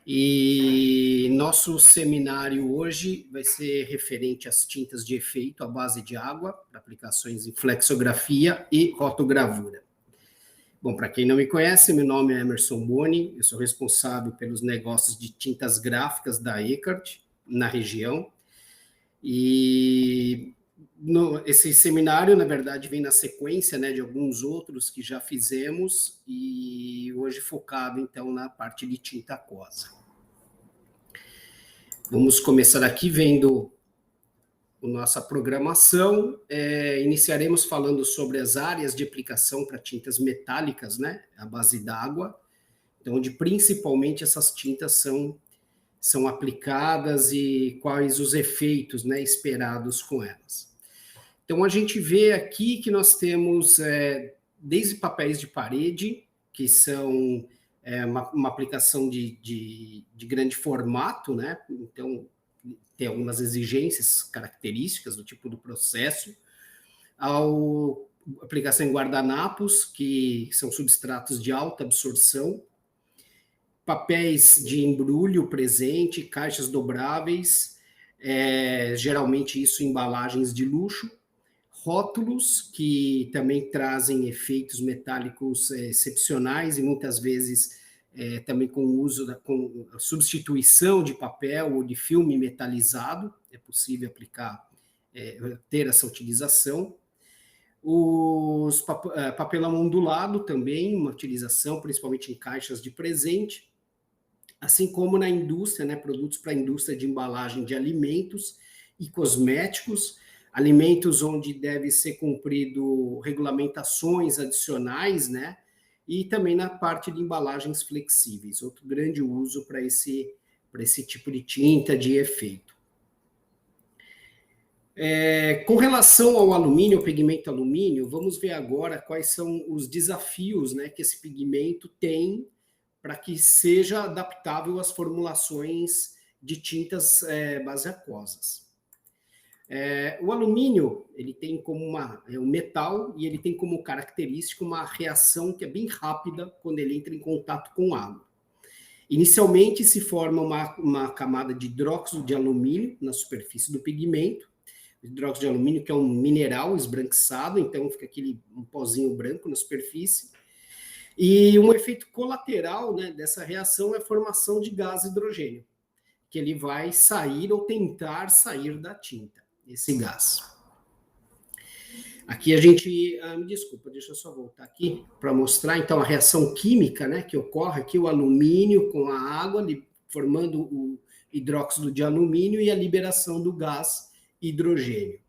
E nosso seminário hoje vai ser referente às tintas de efeito à base de água, para aplicações em flexografia e rotogravura. Bom, para quem não me conhece, meu nome é Emerson Boni, eu sou responsável pelos negócios de tintas gráficas da Eckert, na região. E esse seminário, na verdade, vem na sequência, né, de alguns outros que já fizemos, e hoje focado, então, na parte de tinta aquosa. Vamos começar aqui vendo a nossa programação. Iniciaremos falando sobre as áreas de aplicação para tintas metálicas, né, à base d'água, então, onde principalmente essas tintas são aplicadas e quais os efeitos, né, esperados com elas. Então, a gente vê aqui que nós temos desde papéis de parede, que são uma aplicação de grande formato, né? Então, tem algumas exigências características do tipo do processo, ao aplicação em guardanapos, que são substratos de alta absorção, papéis de embrulho presente, caixas dobráveis, geralmente isso em embalagens de luxo, rótulos, que também trazem efeitos metálicos excepcionais e muitas vezes também com o uso com a substituição de papel ou de filme metalizado, é possível aplicar, ter essa utilização. Os papelão ondulado também, uma utilização principalmente em caixas de presente, assim como na indústria, né, produtos para a indústria de embalagem de alimentos e cosméticos, alimentos onde deve ser cumprido regulamentações adicionais, né? E também na parte de embalagens flexíveis, outro grande uso para esse tipo de tinta de efeito. Com relação ao alumínio, ao pigmento alumínio, vamos ver agora quais são os desafios, né, que esse pigmento tem para que seja adaptável às formulações de tintas base aquosas. O alumínio, ele tem como um metal, e ele tem como característica uma reação que é bem rápida quando ele entra em contato com água. Inicialmente se forma uma camada de hidróxido de alumínio na superfície do pigmento, o hidróxido de alumínio que é um mineral esbranquiçado, então fica um pozinho branco na superfície, e um efeito colateral, né, dessa reação é a formação de gás hidrogênio, que ele vai sair ou tentar sair da tinta, esse gás. Aqui a gente, me desculpa, deixa eu só voltar aqui para mostrar, então, a reação química, né, que ocorre aqui, o alumínio com a água, formando o hidróxido de alumínio e a liberação do gás hidrogênio.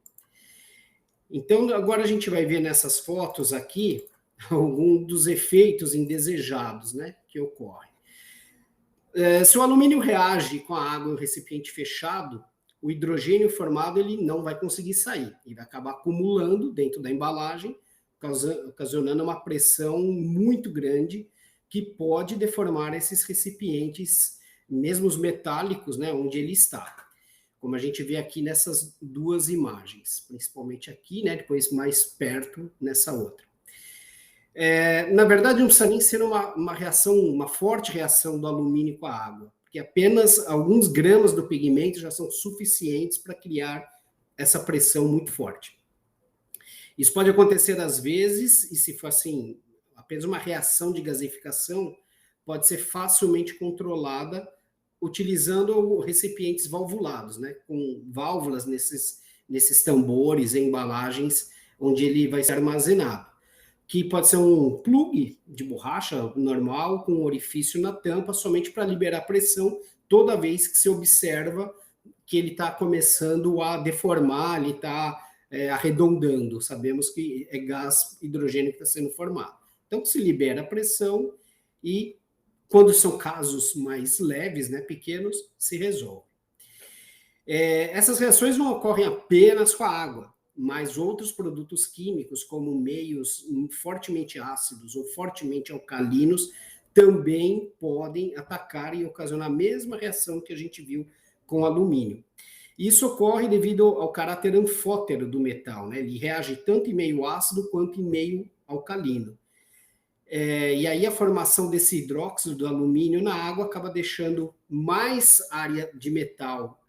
Então, agora a gente vai ver nessas fotos aqui alguns dos efeitos indesejados, né, que ocorrem. Se o alumínio reage com a água em um recipiente fechado, o hidrogênio formado ele não vai conseguir sair, ele vai acabar acumulando dentro da embalagem, ocasionando uma pressão muito grande que pode deformar esses recipientes, mesmo os metálicos, né, onde ele está. Como a gente vê aqui nessas duas imagens, principalmente aqui, né, depois mais perto nessa outra. Na verdade, não precisa nem ser uma forte reação do alumínio com a água, porque apenas alguns gramas do pigmento já são suficientes para criar essa pressão muito forte. Isso pode acontecer às vezes, e se for assim, apenas uma reação de gasificação, pode ser facilmente controlada utilizando recipientes valvulados, né, com válvulas nesses tambores, embalagens, onde ele vai ser armazenado, que pode ser um plug de borracha normal, com um orifício na tampa, somente para liberar pressão toda vez que se observa que ele está começando a deformar, ele está arredondando. Sabemos que é gás hidrogênio que está sendo formado. Então, se libera a pressão e, quando são casos mais leves, né, pequenos, se resolve. Essas reações não ocorrem apenas com a água, mas outros produtos químicos, como meios fortemente ácidos ou fortemente alcalinos, também podem atacar e ocasionar a mesma reação que a gente viu com o alumínio. Isso ocorre devido ao caráter anfótero do metal, né? Ele reage tanto em meio ácido quanto em meio alcalino. E aí a formação desse hidróxido do alumínio na água acaba deixando mais área de metal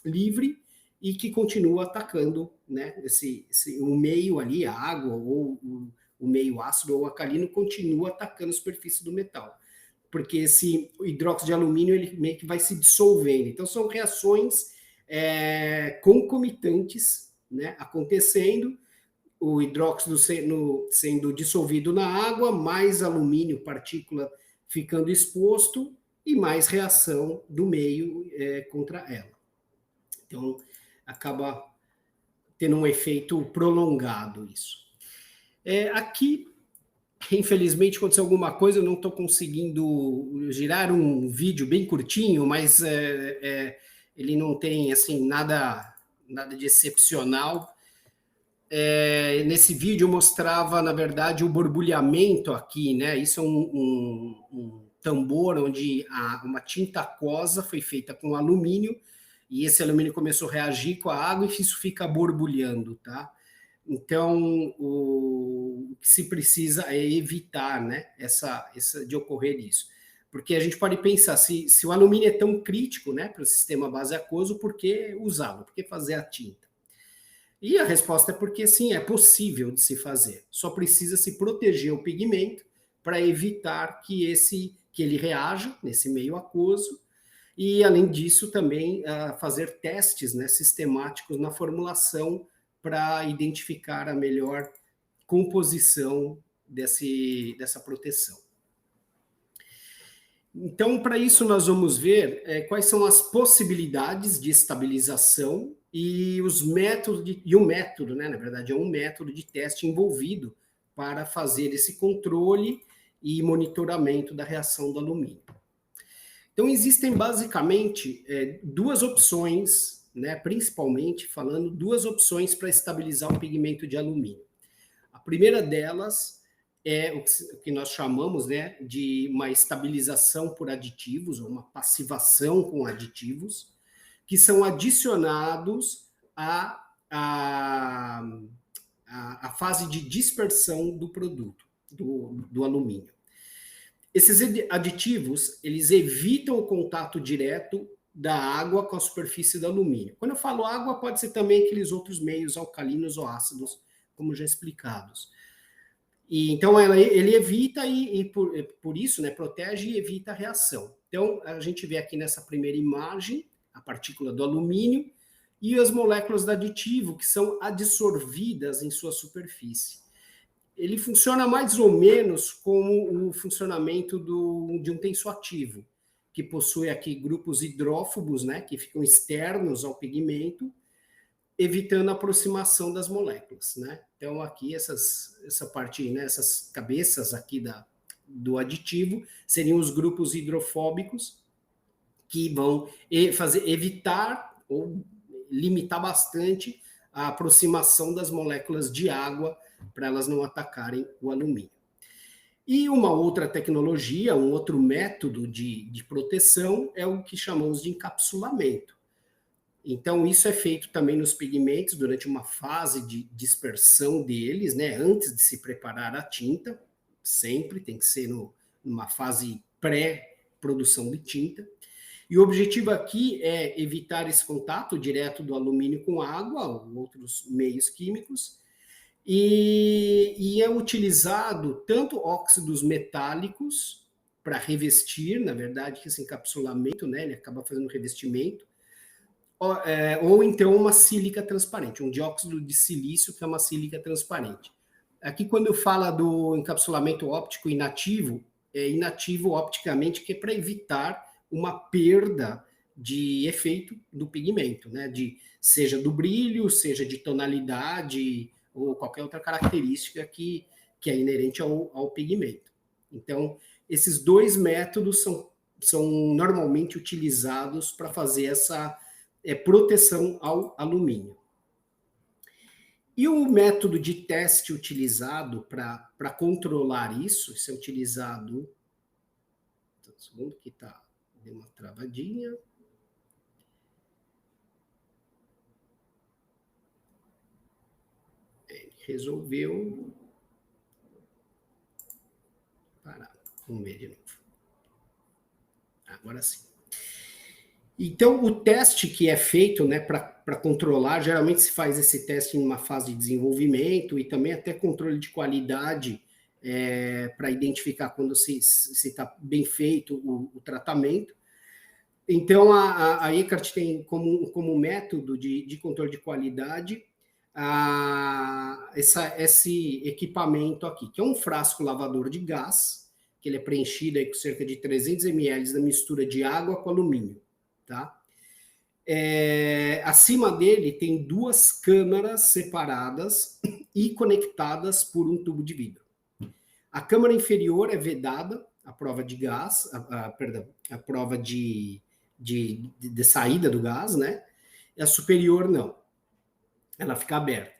livre e que continua atacando, né, o meio ali, a água ou o meio ácido ou alcalino continua atacando a superfície do metal, porque esse hidróxido de alumínio ele meio que vai se dissolvendo. Então são reações concomitantes, né, acontecendo, o hidróxido sendo dissolvido na água, mais alumínio, partícula ficando exposto e mais reação do meio contra ela. Então, acaba tendo um efeito prolongado isso. Aqui, infelizmente, aconteceu alguma coisa, eu não estou conseguindo girar um vídeo bem curtinho, mas ele não tem assim nada de excepcional. Nesse vídeo mostrava, na verdade, o borbulhamento aqui, né? Isso é um tambor onde uma tinta aquosa foi feita com alumínio, e esse alumínio começou a reagir com a água e isso fica borbulhando, tá? Então, o que se precisa é evitar, né, de ocorrer isso. Porque a gente pode pensar, se o alumínio é tão crítico, né, para o sistema base aquoso, por que usá-lo? Por que fazer a tinta? E a resposta é porque, sim, é possível de se fazer. Só precisa se proteger o pigmento para evitar que ele reaja nesse meio aquoso e, além disso, também fazer testes, né, sistemáticos na formulação para identificar a melhor composição dessa proteção. Então, para isso, nós vamos ver quais são as possibilidades de estabilização e os métodos, o método, né, na verdade, é um método de teste envolvido para fazer esse controle e monitoramento da reação do alumínio. Então, existem basicamente duas opções, né, principalmente falando, duas opções para estabilizar o pigmento de alumínio. A primeira delas é o que nós chamamos, né, de uma estabilização por aditivos, ou uma passivação com aditivos, que são adicionados à fase de dispersão do produto, do alumínio. Esses aditivos, eles evitam o contato direto da água com a superfície do alumínio. Quando eu falo água, pode ser também aqueles outros meios alcalinos ou ácidos, como já explicados. Então, ele evita e por isso, né, protege e evita a reação. Então, a gente vê aqui nessa primeira imagem a partícula do alumínio e as moléculas do aditivo que são adsorvidas em sua superfície. Ele funciona mais ou menos como o funcionamento de um tensoativo, que possui aqui grupos hidrófobos, né, que ficam externos ao pigmento, evitando a aproximação das moléculas, né? Então, aqui, essa parte, né, essas cabeças aqui do aditivo seriam os grupos hidrofóbicos que vão evitar ou limitar bastante a aproximação das moléculas de água para elas não atacarem o alumínio. E uma outra tecnologia, um outro método de proteção é o que chamamos de encapsulamento. Então, isso é feito também nos pigmentos durante uma fase de dispersão deles, né? Antes de se preparar a tinta, sempre tem que ser numa fase pré-produção de tinta. E o objetivo aqui é evitar esse contato direto do alumínio com água ou outros meios químicos, e é utilizado tanto óxidos metálicos para revestir, na verdade, esse encapsulamento, né? Ele acaba fazendo revestimento, ou então uma sílica transparente, um dióxido de silício, que é uma sílica transparente. Aqui, quando fala do encapsulamento óptico inativo, é inativo opticamente, que é para evitar uma perda de efeito do pigmento, né? Seja do brilho, seja de tonalidade, ou qualquer outra característica que é inerente ao pigmento. Então, esses dois métodos são normalmente utilizados para fazer essa proteção ao alumínio. E o método de teste utilizado para controlar isso é utilizado... Um segundo que deu uma travadinha. Ele resolveu. Vamos ver de novo. Agora sim. Então, o teste que é feito, né, para controlar, geralmente se faz esse teste em uma fase de desenvolvimento e também até controle de qualidade, para identificar quando se está bem feito o tratamento. Então, a Eckert tem como método de controle de qualidade esse equipamento aqui, que é um frasco lavador de gás, que ele é preenchido aí com cerca de 300 ml da mistura de água com alumínio. Tá? Acima dele tem duas câmaras separadas e conectadas por um tubo de vidro. A câmara inferior é vedada, a prova de gás, a prova de saída do gás, né? E a superior não, ela fica aberta.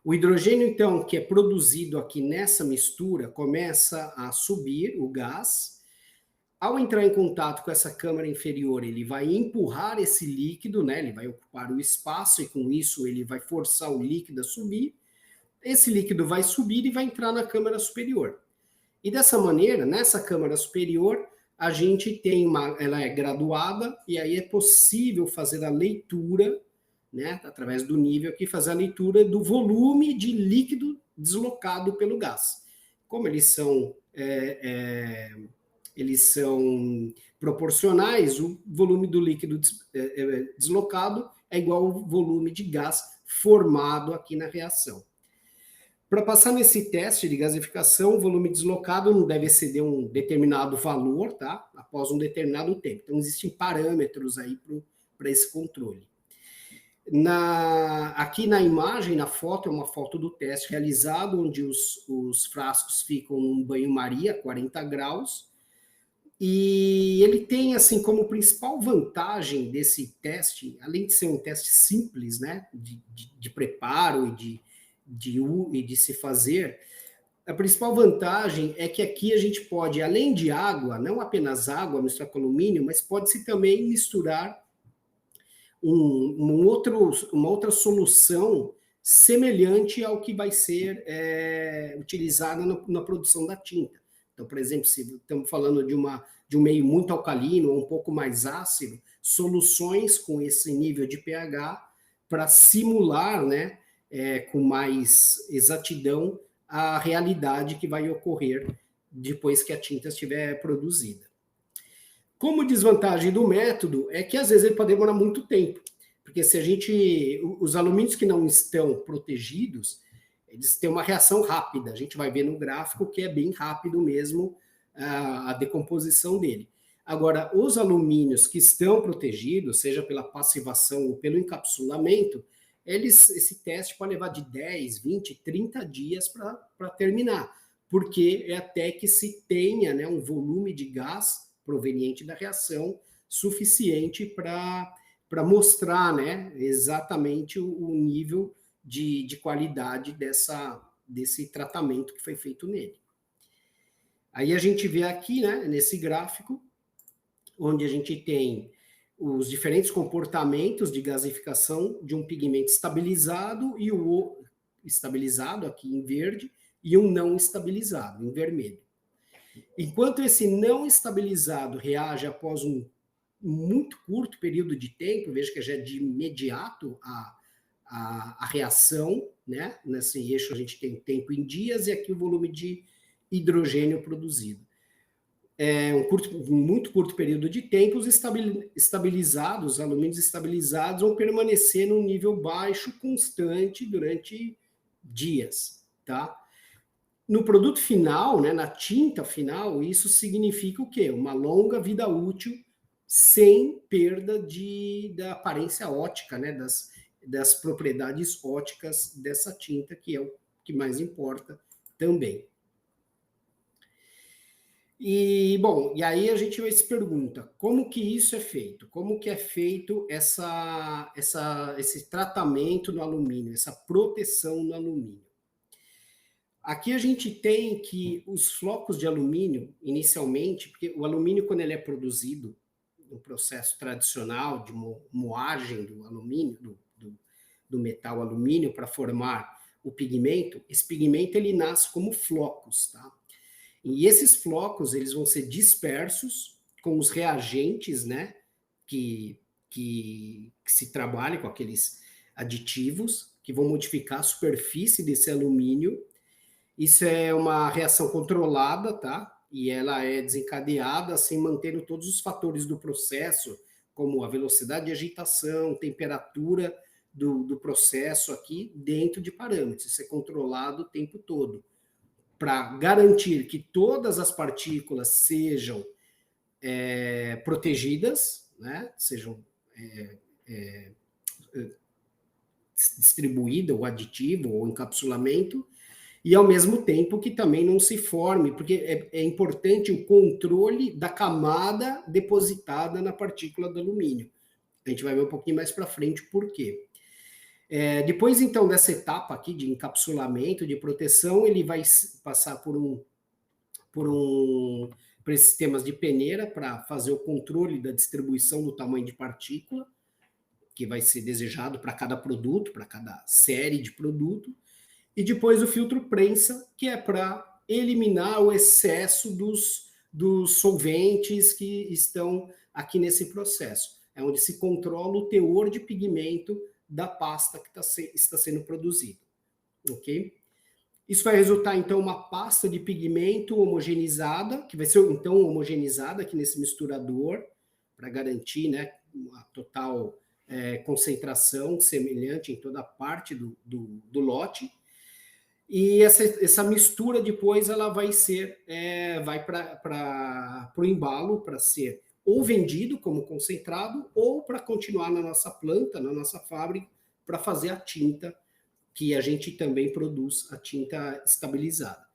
O hidrogênio, então, que é produzido aqui nessa mistura, começa a subir o gás. Ao entrar em contato com essa câmara inferior, ele vai empurrar esse líquido, né? Ele vai ocupar o espaço e com isso ele vai forçar o líquido a subir. Esse líquido vai subir e vai entrar na câmara superior. E dessa maneira, nessa câmara superior, a gente tem ela é graduada e aí é possível fazer a leitura, né? Através do nível aqui, fazer a leitura do volume de líquido deslocado pelo gás. Como eles são proporcionais, o volume do líquido deslocado é igual ao volume de gás formado aqui na reação. Para passar nesse teste de gasificação, o volume deslocado não deve exceder um determinado valor, tá? Após um determinado tempo. Então, existem parâmetros aí para esse controle. Aqui na imagem, na foto, é uma foto do teste realizado, onde os frascos ficam num banho-maria, 40 graus, e ele tem, assim, como principal vantagem desse teste, além de ser um teste simples, né, de preparo e de se fazer, a principal vantagem é que aqui a gente pode, além de água, não apenas água misturar com alumínio, mas pode-se também misturar uma outra solução semelhante ao que vai ser utilizada na produção da tinta. Então, por exemplo, se estamos falando de um meio muito alcalino ou um pouco mais ácido, soluções com esse nível de pH para simular, né, com mais exatidão a realidade que vai ocorrer depois que a tinta estiver produzida. Como desvantagem do método é que às vezes ele pode demorar muito tempo, porque os alumínios que não estão protegidos, eles têm uma reação rápida. A gente vai ver no gráfico que é bem rápido mesmo a decomposição dele. Agora, os alumínios que estão protegidos, seja pela passivação ou pelo encapsulamento, esse teste pode levar de 10, 20, 30 dias para terminar, porque é até que se tenha, né, um volume de gás proveniente da reação suficiente para mostrar, né, exatamente o nível de qualidade desse tratamento que foi feito nele. Aí a gente vê aqui, né, nesse gráfico, onde a gente tem os diferentes comportamentos de gasificação de um pigmento estabilizado e o estabilizado aqui em verde e um não estabilizado em vermelho. Enquanto esse não estabilizado reage após um muito curto período de tempo, veja que já é de imediato a reação, né? Nesse eixo a gente tem tempo em dias e aqui o volume de hidrogênio produzido. Muito curto período de tempo, os estabilizados, os alumínios estabilizados vão permanecer num nível baixo, constante, durante dias, tá? No produto final, né, na tinta final, isso significa o quê? Uma longa vida útil sem perda da aparência ótica, né, das propriedades óticas dessa tinta, que é o que mais importa também. E, bom, e aí a gente se pergunta, como que isso é feito? Como que é feito esse tratamento no alumínio, essa proteção no alumínio? Aqui a gente tem que os flocos de alumínio, inicialmente, porque o alumínio, quando ele é produzido no processo tradicional de moagem do alumínio, do metal alumínio para formar o pigmento, esse pigmento ele nasce como flocos, tá? E esses flocos, eles vão ser dispersos com os reagentes, né, que se trabalha com aqueles aditivos, que vão modificar a superfície desse alumínio. Isso é uma reação controlada, tá? E ela é desencadeada assim, mantendo todos os fatores do processo, como a velocidade de agitação, temperatura do processo aqui, dentro de parâmetros. Isso é controlado o tempo todo, para garantir que todas as partículas sejam protegidas, né? Sejam distribuída, ou aditivo, ou encapsulamento, e ao mesmo tempo que também não se forme, porque é importante o controle da camada depositada na partícula do alumínio. A gente vai ver um pouquinho mais para frente por quê. Depois, então, dessa etapa aqui de encapsulamento, de proteção, ele vai passar por esses sistemas de peneira para fazer o controle da distribuição do tamanho de partícula, que vai ser desejado para cada produto, para cada série de produto. E depois o filtro prensa, que é para eliminar o excesso dos solventes que estão aqui nesse processo. É onde se controla o teor de pigmento da pasta que está sendo produzida. Ok? Isso vai resultar, então, uma pasta de pigmento homogeneizada, que vai ser, então, homogeneizada aqui nesse misturador, para garantir, né, uma total concentração semelhante em toda a parte do lote. E essa mistura depois ela vai ser, vai para o embalo para ser ou vendido como concentrado ou para continuar na nossa planta, na nossa fábrica, para fazer a tinta, que a gente também produz, a tinta estabilizada.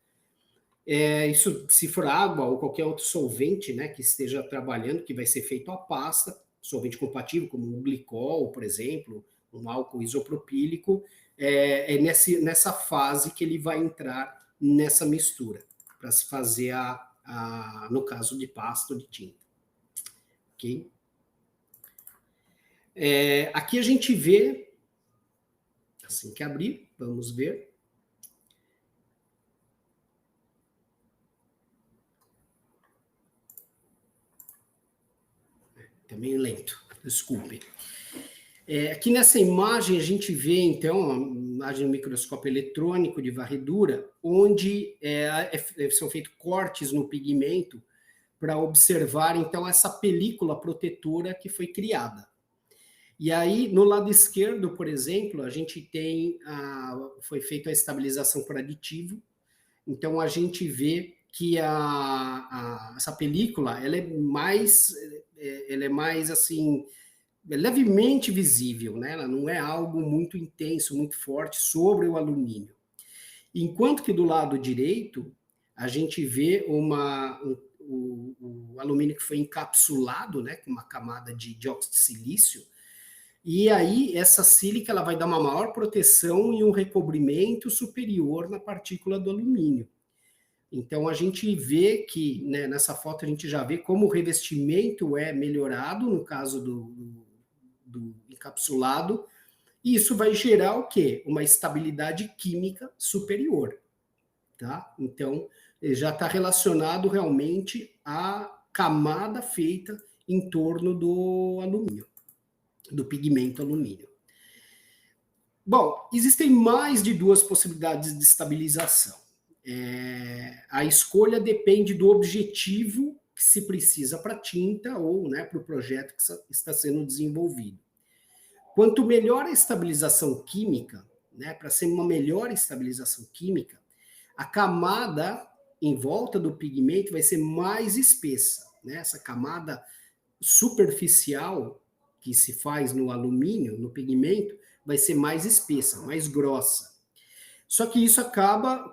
Isso, se for água ou qualquer outro solvente, né, que esteja trabalhando, que vai ser feito a pasta, solvente compatível, como um glicol, por exemplo, um álcool isopropílico, nessa fase que ele vai entrar nessa mistura, para se fazer, no caso de pasta ou de tinta. Ok? Aqui a gente vê, assim que abrir, vamos ver. Tá meio lento, desculpe. Aqui nessa imagem a gente vê, então, uma imagem do microscópio eletrônico de varredura, onde são feitos cortes no pigmento para observar, então, essa película protetora que foi criada. E aí, no lado esquerdo, por exemplo, a gente tem, foi feita a estabilização por aditivo, então a gente vê que essa película, ela é mais assim, levemente visível, né? Ela não é algo muito intenso, muito forte sobre o alumínio. Enquanto que do lado direito, a gente vê o alumínio que foi encapsulado, né, com uma camada de dióxido de silício, e aí essa sílica ela vai dar uma maior proteção e um recobrimento superior na partícula do alumínio. Então a gente vê que, né, nessa foto a gente já vê como o revestimento é melhorado no caso do encapsulado, e isso vai gerar o quê? Uma estabilidade química superior, tá? Então, já está relacionado realmente à camada feita em torno do alumínio, do pigmento alumínio. Bom, existem mais de 2 possibilidades de estabilização. A escolha depende do objetivo que se precisa para a tinta ou, né, para o projeto que está sendo desenvolvido. Quanto melhor a estabilização química, né, para ser uma melhor estabilização química, a camada em volta do pigmento vai ser mais espessa, né? Essa camada superficial que se faz no alumínio, no pigmento, vai ser mais espessa, mais grossa. Só que isso acaba,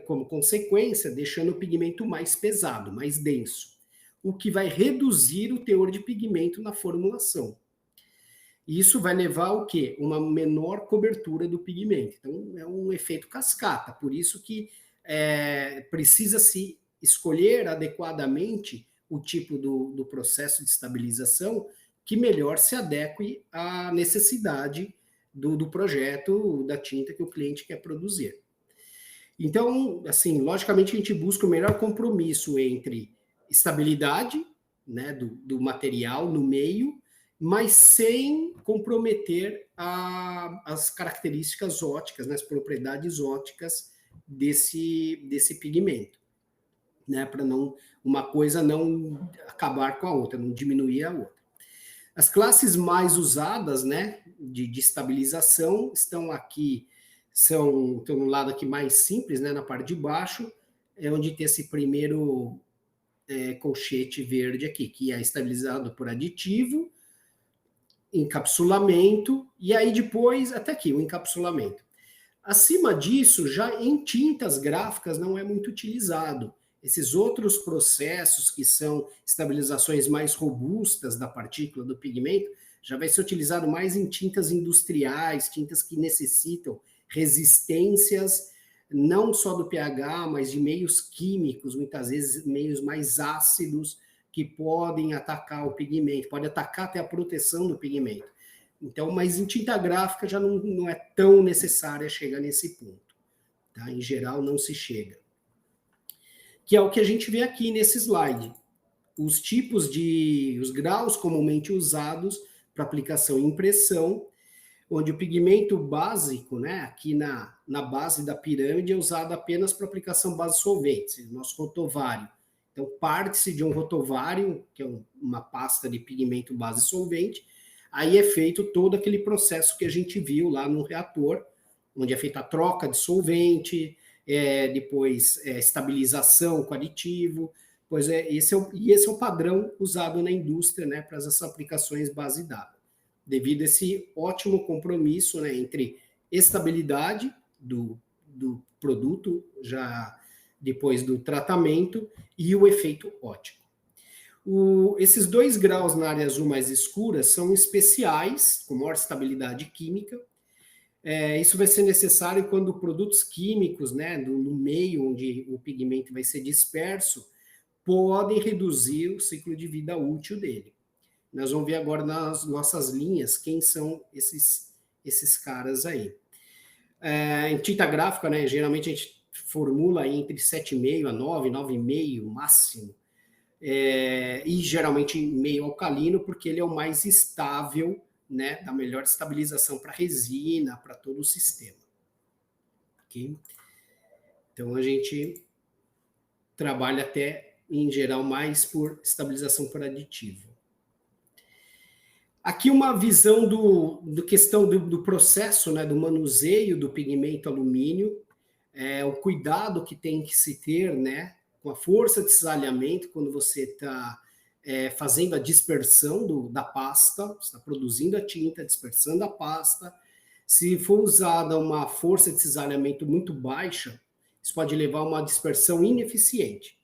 como consequência, deixando o pigmento mais pesado, mais denso, o que vai reduzir o teor de pigmento na formulação. E isso vai levar ao quê? Uma menor cobertura do pigmento. Então, é um efeito cascata. Por isso que precisa-se escolher adequadamente o tipo do processo de estabilização que melhor se adeque à necessidade do projeto, da tinta que o cliente quer produzir. Então, assim, logicamente a gente busca o melhor compromisso entre estabilidade, né, do material no meio, mas sem comprometer as características ópticas, né, as propriedades ópticas desse pigmento, né, para não uma coisa não acabar com a outra, não diminuir a outra. As classes mais usadas, né, de estabilização estão aqui, estão no lado aqui mais simples, né, na parte de baixo, é onde tem esse primeiro colchete verde aqui, que é estabilizado por aditivo, encapsulamento, e aí depois, até aqui, o encapsulamento. Acima disso, já em tintas gráficas não é muito utilizado. Esses outros processos, que são estabilizações mais robustas da partícula do pigmento, já vai ser utilizado mais em tintas industriais, tintas que necessitam resistências, não só do pH, mas de meios químicos, muitas vezes meios mais ácidos, que podem atacar o pigmento, pode atacar até a proteção do pigmento. Então, mas em tinta gráfica já não é tão necessária chegar nesse ponto. Tá? Em geral, não se chega. Que é o que a gente vê aqui nesse slide. Os os graus comumente usados para aplicação e impressão, onde o pigmento básico, né, aqui na base da pirâmide, é usado apenas para aplicação base solvente, nosso rotovário. Então, parte-se de um rotovário, que é uma pasta de pigmento base solvente, aí é feito todo aquele processo que a gente viu lá no reator, onde é feita a troca de solvente, depois estabilização com aditivo, pois esse é o padrão usado na indústria, né, para essas aplicações base d'água, devido a esse ótimo compromisso, né, entre estabilidade do produto, já depois do tratamento, e o efeito óptico. Esses 2 graus na área azul mais escura são especiais, com maior estabilidade química. Isso vai ser necessário quando produtos químicos, né, no meio onde o pigmento vai ser disperso, podem reduzir o ciclo de vida útil dele. Nós vamos ver agora nas nossas linhas quem são esses caras aí. Em tinta gráfica, né, geralmente a gente formula aí entre 7,5 a 9, 9,5 máximo. E geralmente meio alcalino, porque ele é o mais estável, né, da melhor estabilização para resina, para todo o sistema. Okay? Então a gente trabalha até, em geral, mais por estabilização por aditivo. Aqui uma visão do questão do processo, né, do manuseio do pigmento alumínio, o cuidado que tem que se ter, né, com a força de cisalhamento, quando você está fazendo a dispersão da pasta, você está produzindo a tinta, dispersando a pasta. Se for usada uma força de cisalhamento muito baixa, isso pode levar a uma dispersão ineficiente,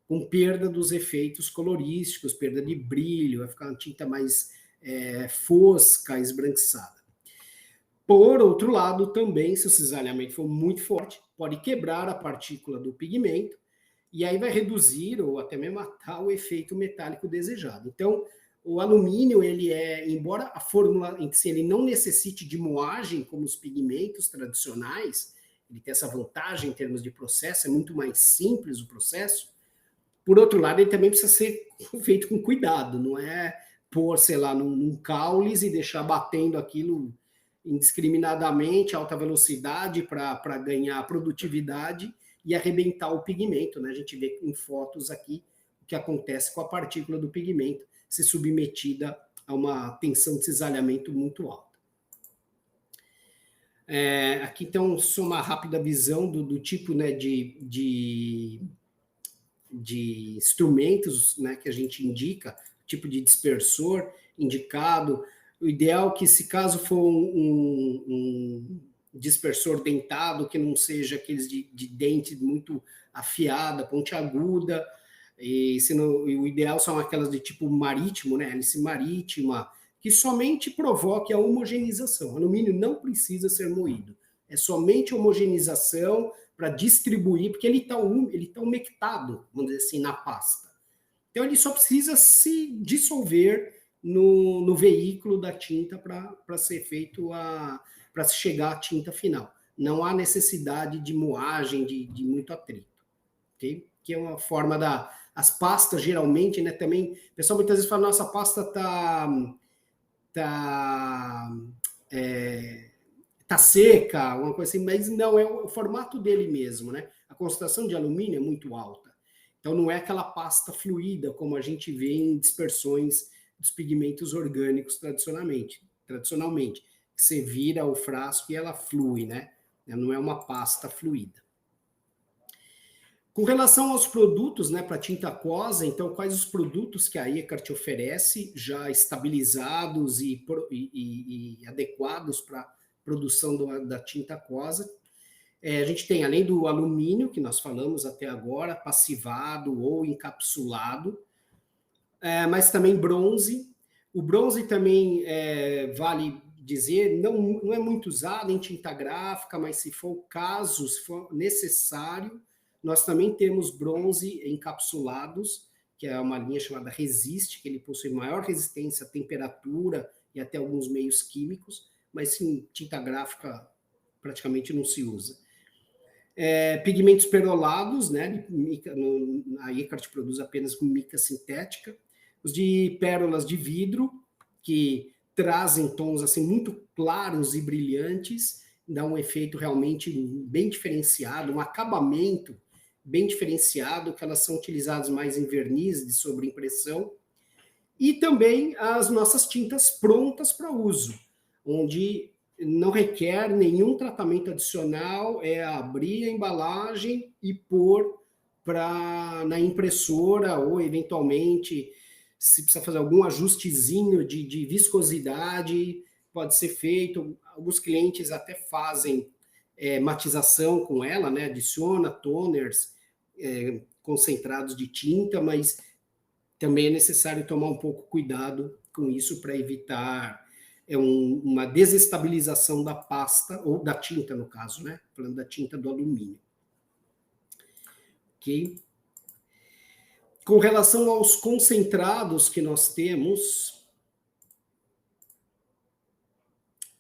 com perda dos efeitos colorísticos, perda de brilho, vai ficar uma tinta mais fosca, esbranquiçada. Por outro lado, também, se o cisalhamento for muito forte, pode quebrar a partícula do pigmento, e aí vai reduzir ou até mesmo matar o efeito metálico desejado. Então, o alumínio, ele embora a fórmula em si ele não necessite de moagem como os pigmentos tradicionais, ele tem essa vantagem em termos de processo, é muito mais simples o processo. Por outro lado, ele também precisa ser feito com cuidado, não é pôr, sei lá, num caules e deixar batendo aquilo indiscriminadamente, alta velocidade para ganhar produtividade e arrebentar o pigmento, né? A gente vê em fotos aqui o que acontece com a partícula do pigmento ser submetida a uma tensão de cisalhamento muito alta. Aqui, então, só uma rápida visão do tipo, né, de instrumentos, né, que a gente indica, tipo de dispersor indicado. O ideal é que, se caso for um dispersor dentado, que não seja aqueles de dente muito afiada, pontiaguda, o ideal são aquelas de tipo marítimo, né, hélice marítima, que somente provoque a homogeneização. O alumínio não precisa ser moído, é somente homogeneização para distribuir, porque ele está umectado, vamos dizer assim, na pasta. Então ele só precisa se dissolver no veículo da tinta para ser feito para chegar à tinta final. não há necessidade de moagem, de muito atrito, ok? Que é uma forma as pastas, geralmente, né, também, o pessoal muitas vezes fala, nossa, a pasta tá seca, uma coisa assim, mas não, é o formato dele mesmo, né? A concentração de alumínio é muito alta. Então, não é aquela pasta fluida, como a gente vê em dispersões dos pigmentos orgânicos tradicionalmente. Que você vira o frasco e ela flui, né? Não é uma pasta fluida. Com relação aos produtos, né, para tinta aquosa, então, quais os produtos que a Eckhart oferece, já estabilizados e adequados para produção da tinta aquosa? A gente tem, além do alumínio, que nós falamos até agora, passivado ou encapsulado, mas também bronze. O bronze também, vale dizer, não é muito usado em tinta gráfica, mas se for o caso, se for necessário, nós também temos bronze encapsulados, que é uma linha chamada Resist, que ele possui maior resistência à temperatura e até alguns meios químicos, mas em tinta gráfica praticamente não se usa. Pigmentos perolados, né? A Eckhart produz apenas com mica sintética. Os de pérolas de vidro, que trazem tons assim muito claros e brilhantes, dá um efeito realmente bem diferenciado, um acabamento bem diferenciado, que elas são utilizadas mais em verniz de sobreimpressão. E também as nossas tintas prontas para uso, onde não requer nenhum tratamento adicional, é abrir a embalagem e pôr na impressora, ou eventualmente, se precisa fazer algum ajustezinho de viscosidade, pode ser feito. Alguns clientes até fazem matização com ela, né? Adiciona toners concentrados de tinta, mas também é necessário tomar um pouco cuidado com isso para evitar uma desestabilização da pasta, ou da tinta, no caso, né? Falando da tinta do alumínio. Ok? Com relação aos concentrados que nós temos...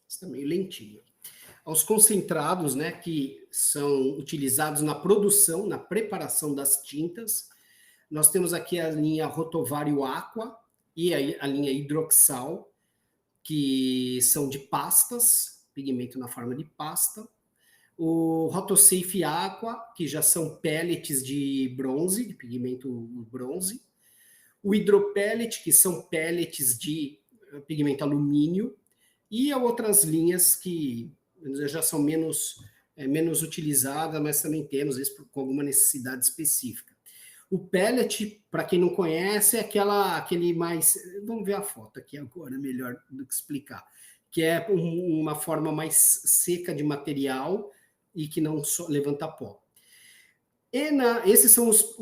Está meio lentinho. Aos concentrados, né, que são utilizados na produção, na preparação das tintas, nós temos aqui a linha Rotovario Aqua e a linha Hidroxal, que são de pastas, pigmento na forma de pasta. O Rotosafe Aqua, que já são pellets de bronze, de pigmento bronze. O Hidropellet, que são pellets de pigmento alumínio. E outras linhas que já são menos utilizadas, mas também temos, às vezes, com alguma necessidade específica. O pellet, para quem não conhece, é aquele mais... Vamos ver a foto aqui agora, melhor do que explicar. Que é uma forma mais seca de material e que não levanta pó. Esses são os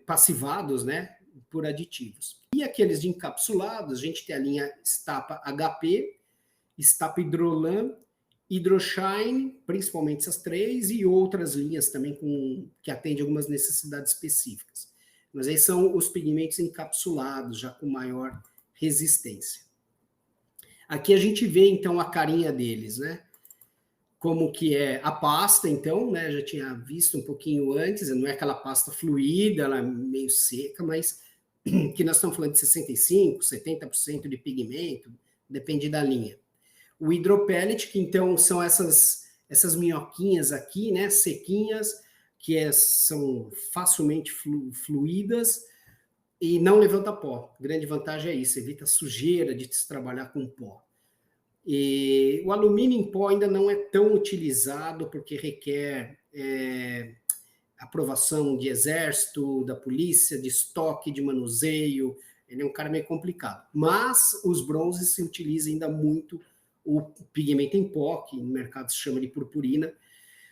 passivados, né, por aditivos. E aqueles de encapsulados, a gente tem a linha Stapa HP, Stapa Hidrolan, Hydroshine, principalmente essas três, e outras linhas também que atendem algumas necessidades específicas. Mas aí são os pigmentos encapsulados, já com maior resistência. Aqui a gente vê, então, a carinha deles, né? Como que é a pasta, então, né? Já tinha visto um pouquinho antes, não é aquela pasta fluida, ela é meio seca, mas que nós estamos falando de 65%, 70% de pigmento, depende da linha. O hidropellet, que então são essas minhoquinhas aqui, né, sequinhas, que são facilmente fluídas e não levanta pó. A grande vantagem é isso, evita sujeira de se trabalhar com pó. E o alumínio em pó ainda não é tão utilizado, porque requer aprovação de exército, da polícia, de estoque, de manuseio. Ele é um cara meio complicado. Mas os bronzes se utilizam ainda muito o pigmento em pó, que no mercado se chama de purpurina,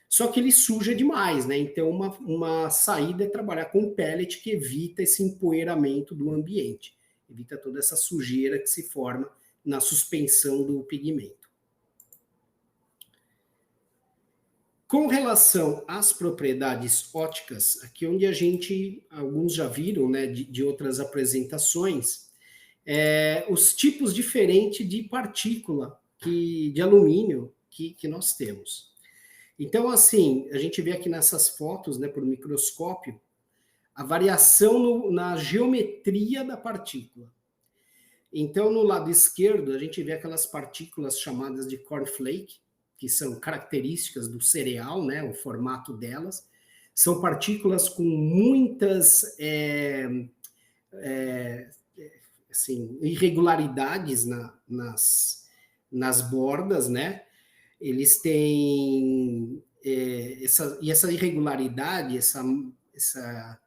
só que ele suja demais, né? Então, uma saída é trabalhar com um pellet que evita esse empoeiramento do ambiente, evita toda essa sujeira que se forma na suspensão do pigmento. Com relação às propriedades ópticas, aqui onde alguns já viram, né, de outras apresentações, os tipos diferentes de partícula de alumínio que nós temos. Então, assim, a gente vê aqui nessas fotos, né, por microscópio, a variação na geometria da partícula. Então, no lado esquerdo, a gente vê aquelas partículas chamadas de cornflake, que são características do cereal, né, o formato delas. São partículas com muitas assim, irregularidades nas bordas, né? Eles têm essa irregularidade, essa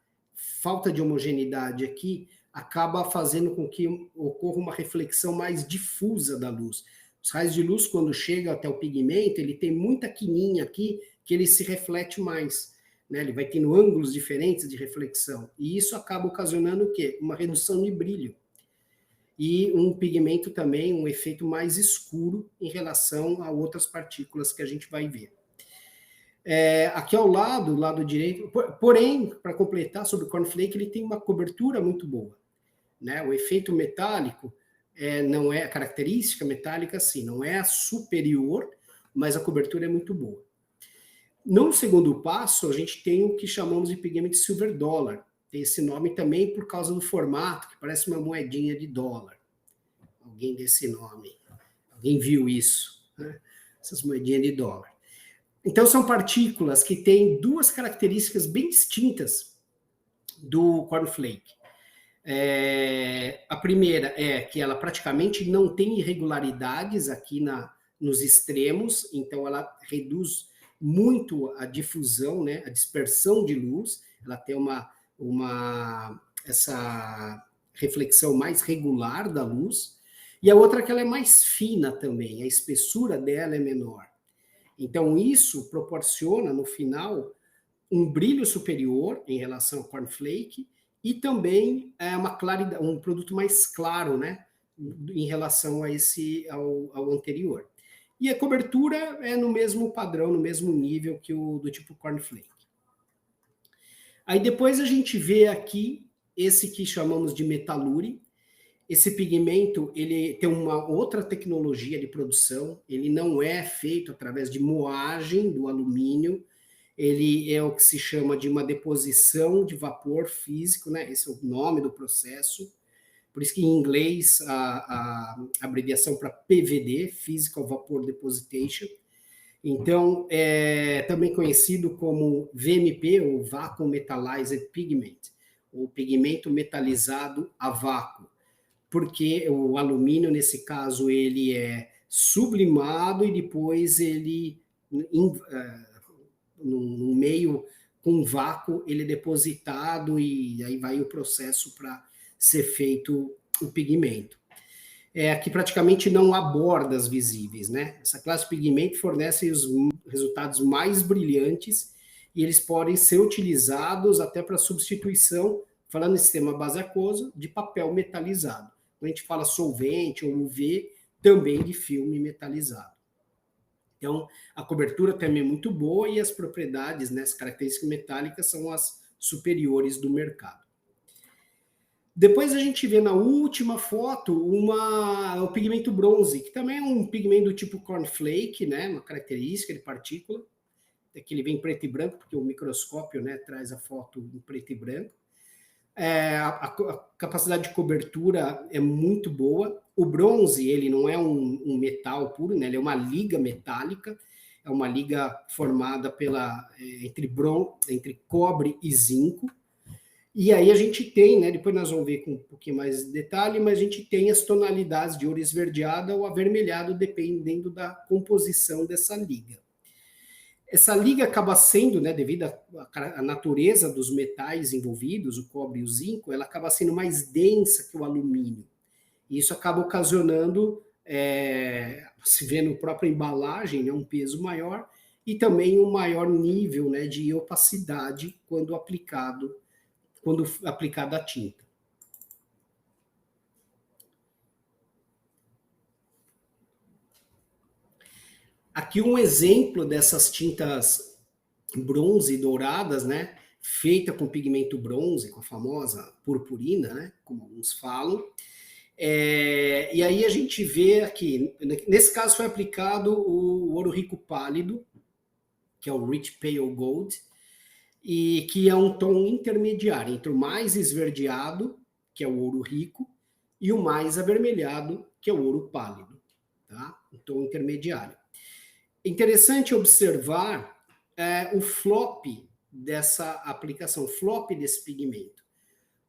falta de homogeneidade aqui, acaba fazendo com que ocorra uma reflexão mais difusa da luz. Os raios de luz, quando chegam até o pigmento, ele tem muita quininha aqui que ele se reflete mais, né? Ele vai tendo ângulos diferentes de reflexão, e isso acaba ocasionando o quê? Uma redução de brilho. E um pigmento também, um efeito mais escuro em relação a outras partículas que a gente vai ver. Aqui ao lado direito, porém, para completar sobre o cornflake, ele tem uma cobertura muito boa, né? O efeito metálico não é a característica metálica, sim, não é a superior, mas a cobertura é muito boa. No segundo passo, a gente tem o que chamamos de pigmento silver dollar. Tem esse nome também por causa do formato, que parece uma moedinha de dólar. Alguém desse nome. Alguém viu isso, né? Essas moedinhas de dólar. Então, são partículas que têm duas características bem distintas do cornflake. A primeira é que ela praticamente não tem irregularidades aqui nos extremos, então ela reduz muito a difusão, né, a dispersão de luz, ela tem essa reflexão mais regular da luz, e a outra é que ela é mais fina também, a espessura dela é menor. Então isso proporciona, no final, um brilho superior em relação ao cornflake, e também uma claridade, um produto mais claro, né, em relação ao anterior. E a cobertura é no mesmo padrão, no mesmo nível que o do tipo cornflake. Aí depois a gente vê aqui esse que chamamos de metalure. Esse pigmento, ele tem uma outra tecnologia de produção, ele não é feito através de moagem do alumínio, ele é o que se chama de uma deposição de vapor físico, né? Esse é o nome do processo. Por isso que em inglês a abreviação para PVD, Physical Vapor Depositation. Então, é também conhecido como VMP, ou Vacuum Metallized Pigment, ou pigmento metalizado a vácuo, porque o alumínio, nesse caso, ele é sublimado e depois ele, no meio com vácuo, ele é depositado e aí vai o processo para ser feito o pigmento. Aqui praticamente não há bordas visíveis, né? Essa classe de pigmento fornece os resultados mais brilhantes e eles podem ser utilizados até para substituição, falando em sistema base aquoso, de papel metalizado. Quando a gente fala solvente ou UV, também de filme metalizado. Então, a cobertura também é muito boa e as propriedades, né, as características metálicas são as superiores do mercado. Depois a gente vê na última foto o pigmento bronze, que também é um pigmento do tipo cornflake, né, uma característica de partícula, que ele vem em preto e branco, porque o microscópio, né, traz a foto em preto e branco. A capacidade de cobertura é muito boa. O bronze, ele não é um metal puro, né? Ele é uma liga metálica, é uma liga formada entre cobre e zinco. E aí a gente tem, né, depois nós vamos ver com um pouquinho mais de detalhe, mas a gente tem as tonalidades de ouro esverdeado ou avermelhado, dependendo da composição dessa liga. Essa liga acaba sendo, né, devido à natureza dos metais envolvidos, o cobre e o zinco, ela acaba sendo mais densa que o alumínio. E isso acaba ocasionando, se vê no própria embalagem, né, um peso maior e também um maior nível, né, de opacidade quando aplicada a tinta. Aqui um exemplo dessas tintas bronze douradas, né, feita com pigmento bronze, com a famosa purpurina, né, como alguns falam. E aí a gente vê aqui, nesse caso foi aplicado o ouro rico pálido, que é o Rich Pale Gold, e que é um tom intermediário entre o mais esverdeado, que é o ouro rico, e o mais avermelhado, que é o ouro pálido, tá? Um tom intermediário. Interessante observar o flop dessa aplicação, o flop desse pigmento.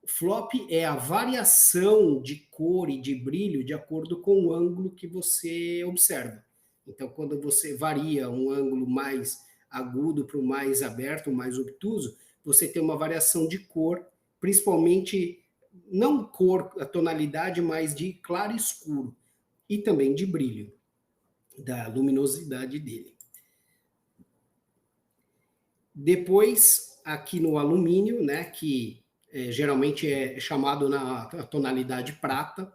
O flop é a variação de cor e de brilho de acordo com o ângulo que você observa. Então, quando você varia um ângulo mais agudo para o mais aberto, mais obtuso, você tem uma variação de cor, principalmente, não cor, a tonalidade, mas de claro e escuro, e também de brilho, da luminosidade dele. Depois, aqui no alumínio, né, que geralmente é chamado na tonalidade prata,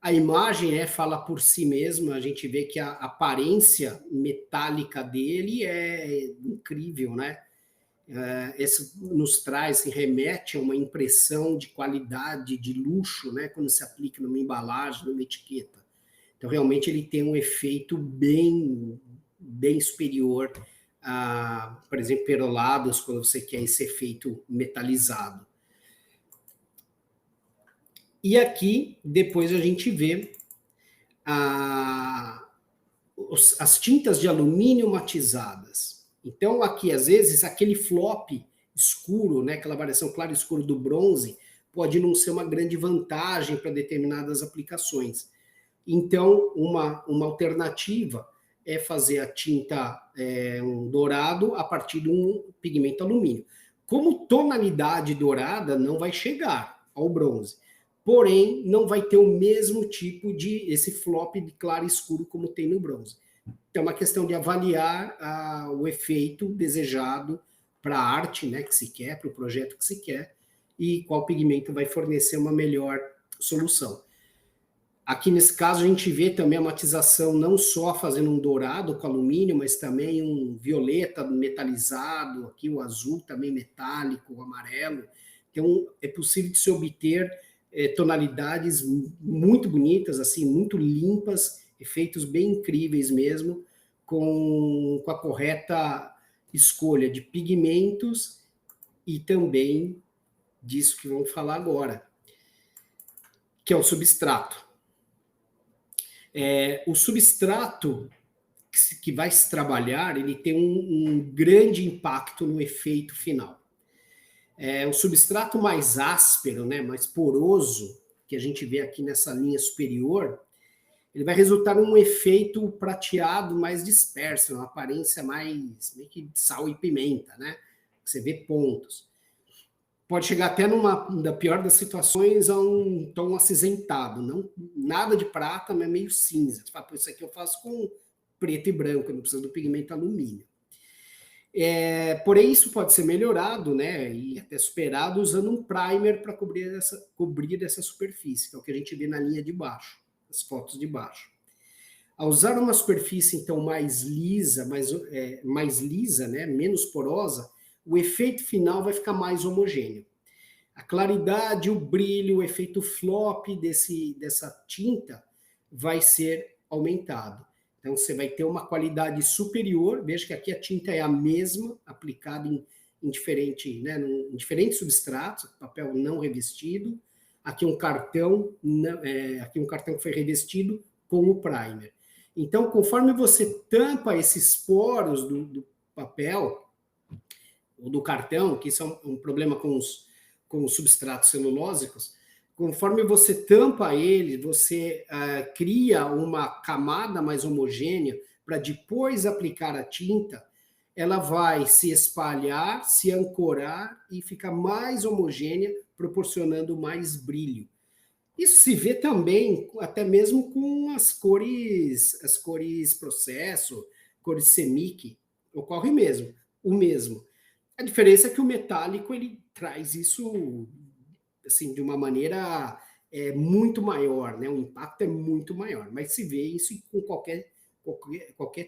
a imagem fala por si mesma, a gente vê que a aparência metálica dele é incrível, né? Isso nos traz, se remete a uma impressão de qualidade, de luxo, né? Quando se aplica numa embalagem, numa etiqueta. Então, realmente, ele tem um efeito bem superior a, por exemplo, perolados, quando você quer esse efeito metalizado. E aqui, depois a gente vê as tintas de alumínio matizadas. Então, aqui, às vezes, aquele flop escuro, né, aquela variação claro escuro do bronze, pode não ser uma grande vantagem para determinadas aplicações. Então, uma alternativa é fazer a tinta um dourado a partir de um pigmento alumínio. Como tonalidade dourada não vai chegar ao bronze, porém não vai ter o mesmo tipo de esse flop de claro e escuro como tem no bronze. Então é uma questão de avaliar o efeito desejado para a arte, né, que se quer, para o projeto que se quer, e qual pigmento vai fornecer uma melhor solução. Aqui nesse caso a gente vê também a matização não só fazendo um dourado com alumínio, mas também um violeta metalizado, aqui o azul também metálico, o amarelo. Então é possível de se obter tonalidades muito bonitas, assim, muito limpas, efeitos bem incríveis mesmo, com a correta escolha de pigmentos e também disso que vamos falar agora, que é o substrato. O substrato que vai se trabalhar, ele tem um grande impacto no efeito final. O substrato mais áspero, né, mais poroso, que a gente vê aqui nessa linha superior, ele vai resultar num efeito prateado mais disperso, uma aparência mais meio que de sal e pimenta, né? Você vê pontos. Pode chegar até da pior das situações, a um tom acinzentado, não nada de prata, mas meio cinza. Você fala, pô, isso aqui eu faço com preto e branco, eu não preciso do pigmento alumínio. Porém, isso pode ser melhorado, né, e até superado usando um primer para cobrir essa superfície, que é o que a gente vê na linha de baixo, as fotos de baixo. Ao usar uma superfície, então, mais lisa, né, menos porosa, o efeito final vai ficar mais homogêneo. A claridade, o brilho, o efeito flop dessa tinta vai ser aumentado. Então, você vai ter uma qualidade superior. Veja que aqui a tinta é a mesma, aplicada em diferentes substratos, papel não revestido. Aqui um cartão, aqui um cartão que foi revestido com o primer. Então, conforme você tampa esses poros do papel, ou do cartão, que isso é um problema com os substratos celulósicos, conforme você tampa ele, você cria uma camada mais homogênea para depois aplicar a tinta, ela vai se espalhar, se ancorar e ficar mais homogênea, proporcionando mais brilho. Isso se vê também, até mesmo com as cores processo, cores semic, ocorre mesmo, o mesmo. A diferença é que o metálico ele traz isso assim, de uma maneira muito maior, né? O impacto é muito maior, mas se vê isso com qualquer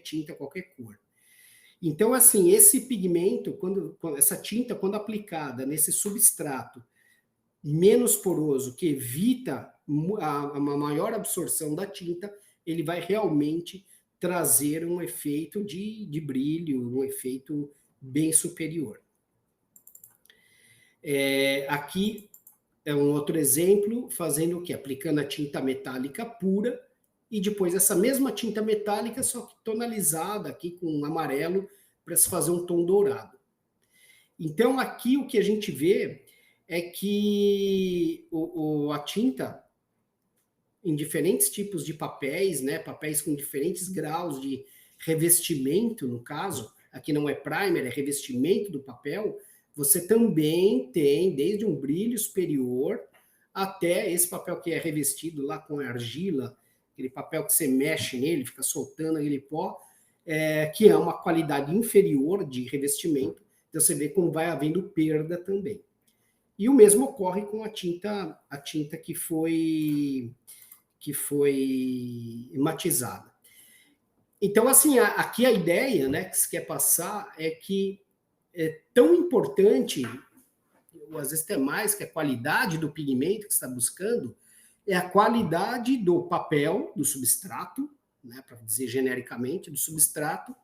tinta, qualquer cor. Então, assim, esse pigmento, essa tinta, quando aplicada nesse substrato menos poroso, que evita uma maior absorção da tinta, ele vai realmente trazer um efeito de brilho, um efeito bem superior. Aqui é um outro exemplo, fazendo o quê? Aplicando a tinta metálica pura, e depois essa mesma tinta metálica, só que tonalizada aqui com um amarelo, para se fazer um tom dourado. Então, aqui o que a gente vê é que a tinta, em diferentes tipos de papéis, né, papéis com diferentes graus de revestimento, no caso, aqui não é primer, é revestimento do papel, você também tem desde um brilho superior até esse papel que é revestido lá com argila, aquele papel que você mexe nele, fica soltando aquele pó, que é uma qualidade inferior de revestimento, então você vê como vai havendo perda também. E o mesmo ocorre com a tinta que foi matizada. Então, assim, aqui a ideia, né, que se quer passar é que é tão importante, ou às vezes até mais, que a qualidade do pigmento que você está buscando, é a qualidade do papel, do substrato, né, para dizer genericamente, do substrato,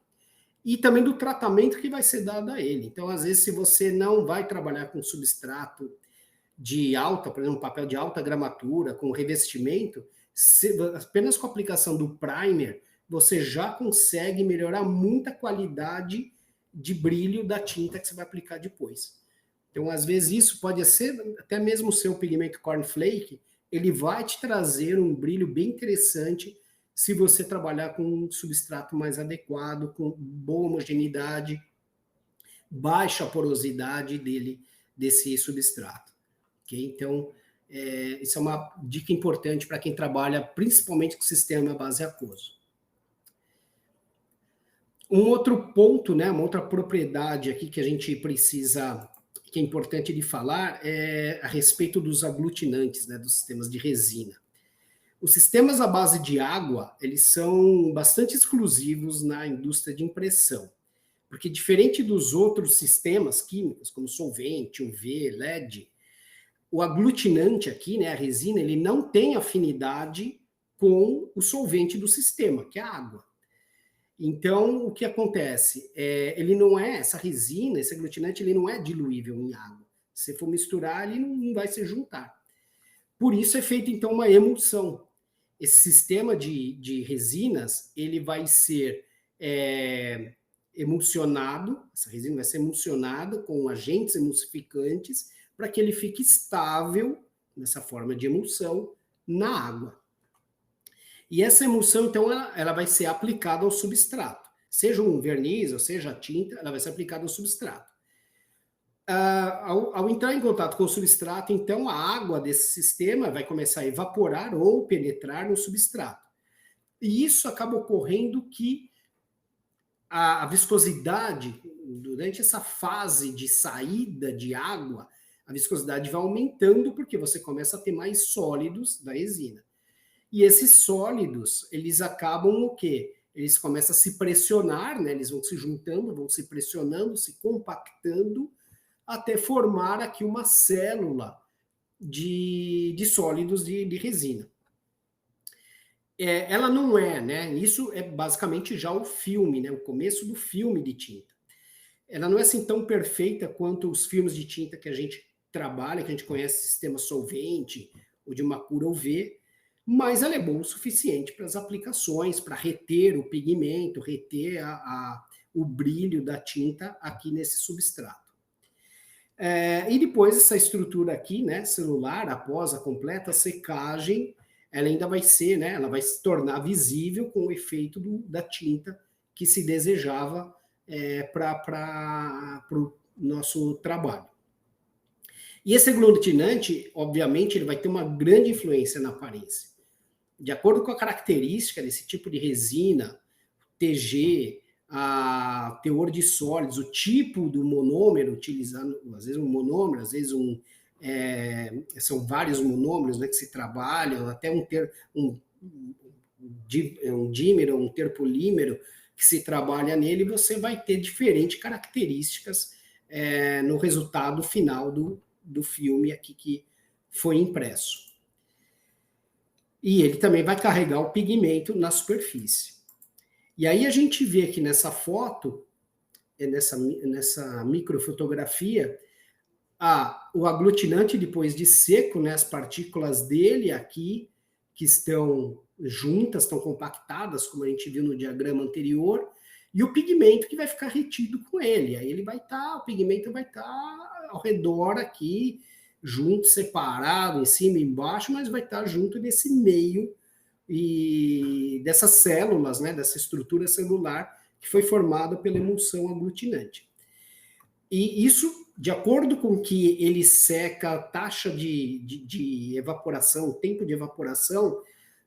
e também do tratamento que vai ser dado a ele. Então, às vezes, se você não vai trabalhar com substrato de alta, por exemplo, papel de alta gramatura, com revestimento, apenas com a aplicação do primer, você já consegue melhorar muita qualidade de brilho da tinta que você vai aplicar depois. Então, às vezes, isso pode ser, até mesmo o seu pigmento cornflake, ele vai te trazer um brilho bem interessante se você trabalhar com um substrato mais adequado, com boa homogeneidade, baixa porosidade desse substrato. Okay? Então, isso é uma dica importante para quem trabalha principalmente com sistema base aquoso. Um outro ponto, né, uma outra propriedade aqui que a gente precisa, que é importante de falar, é a respeito dos aglutinantes, né, dos sistemas de resina. Os sistemas à base de água, eles são bastante exclusivos na indústria de impressão, porque diferente dos outros sistemas químicos, como solvente, UV, LED, o aglutinante aqui, né, a resina, ele não tem afinidade com o solvente do sistema, que é a água. Então, o que acontece? Ele não é, essa resina, esse aglutinante, ele não é diluível em água. Se for misturar, ele não vai se juntar. Por isso é feita, então, uma emulsão. Esse sistema de resinas, ele vai ser emulsionado, essa resina vai ser emulsionada com agentes emulsificantes, para que ele fique estável, nessa forma de emulsão, na água. E essa emulsão, então, ela vai ser aplicada ao substrato. Seja um verniz, ou seja a tinta, ela vai ser aplicada ao substrato. Ao entrar em contato com o substrato, então, a água desse sistema vai começar a evaporar ou penetrar no substrato. E isso acaba ocorrendo que a viscosidade, durante essa fase de saída de água, a viscosidade vai aumentando porque você começa a ter mais sólidos da resina. E esses sólidos, eles acabam o quê? Eles começam a se pressionar, né? Eles vão se juntando, vão se pressionando, se compactando, até formar aqui uma célula de sólidos de resina. Ela não é, né? Isso é basicamente já o filme, né? O começo do filme de tinta. Ela não é assim tão perfeita quanto os filmes de tinta que a gente trabalha, que a gente conhece sistema solvente, ou de Makura UV, mas ela é boa o suficiente para as aplicações, para reter o pigmento, reter o brilho da tinta aqui nesse substrato. E depois essa estrutura aqui, né, celular, após a completa secagem, ela ainda vai ser, né, ela vai se tornar visível com o efeito da tinta que se desejava para o nosso trabalho. E esse aglutinante, obviamente, ele vai ter uma grande influência na aparência. De acordo com a característica desse tipo de resina, TG, a teor de sólidos, o tipo do monômero utilizado, às vezes um monômero, às vezes são vários monômeros, né, que se trabalham, até um dímero, um terpolímero que se trabalha nele, você vai ter diferentes características no resultado final do filme aqui que foi impresso. E ele também vai carregar o pigmento na superfície. E aí a gente vê aqui nessa foto, nessa microfotografia, o aglutinante depois de seco, né, as partículas dele aqui, que estão juntas, estão compactadas, como a gente viu no diagrama anterior, e o pigmento que vai ficar retido com ele. Aí ele vai estar, o pigmento vai estar ao redor aqui, junto, separado, em cima e embaixo, mas vai estar junto nesse meio e dessas células, né, dessa estrutura celular que foi formada pela emulsão aglutinante. E isso, de acordo com que ele seca, a taxa de evaporação, o tempo de evaporação,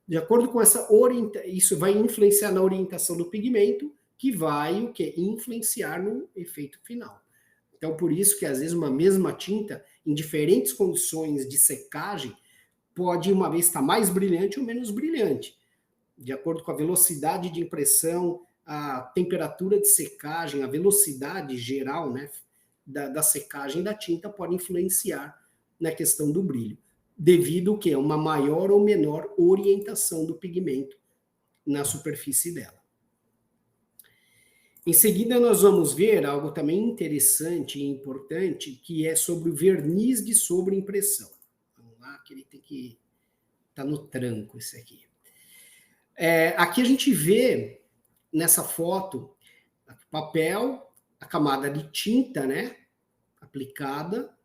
de acordo com essa orientação, isso vai influenciar na orientação do pigmento, que vai o quê? Influenciar no efeito final. Então, por isso que às vezes uma mesma tinta, em diferentes condições de secagem, pode uma vez estar mais brilhante ou menos brilhante. De acordo com a velocidade de impressão, a temperatura de secagem, a velocidade geral, né, da secagem da tinta pode influenciar na questão do brilho, devido a uma maior ou menor orientação do pigmento na superfície dela. Em seguida, nós vamos ver algo também interessante e importante, que é sobre o verniz de sobreimpressão. Vamos lá, que ele tem que estar no tranco, esse aqui. Aqui a gente vê, nessa foto, papel, a camada de tinta, né, aplicada,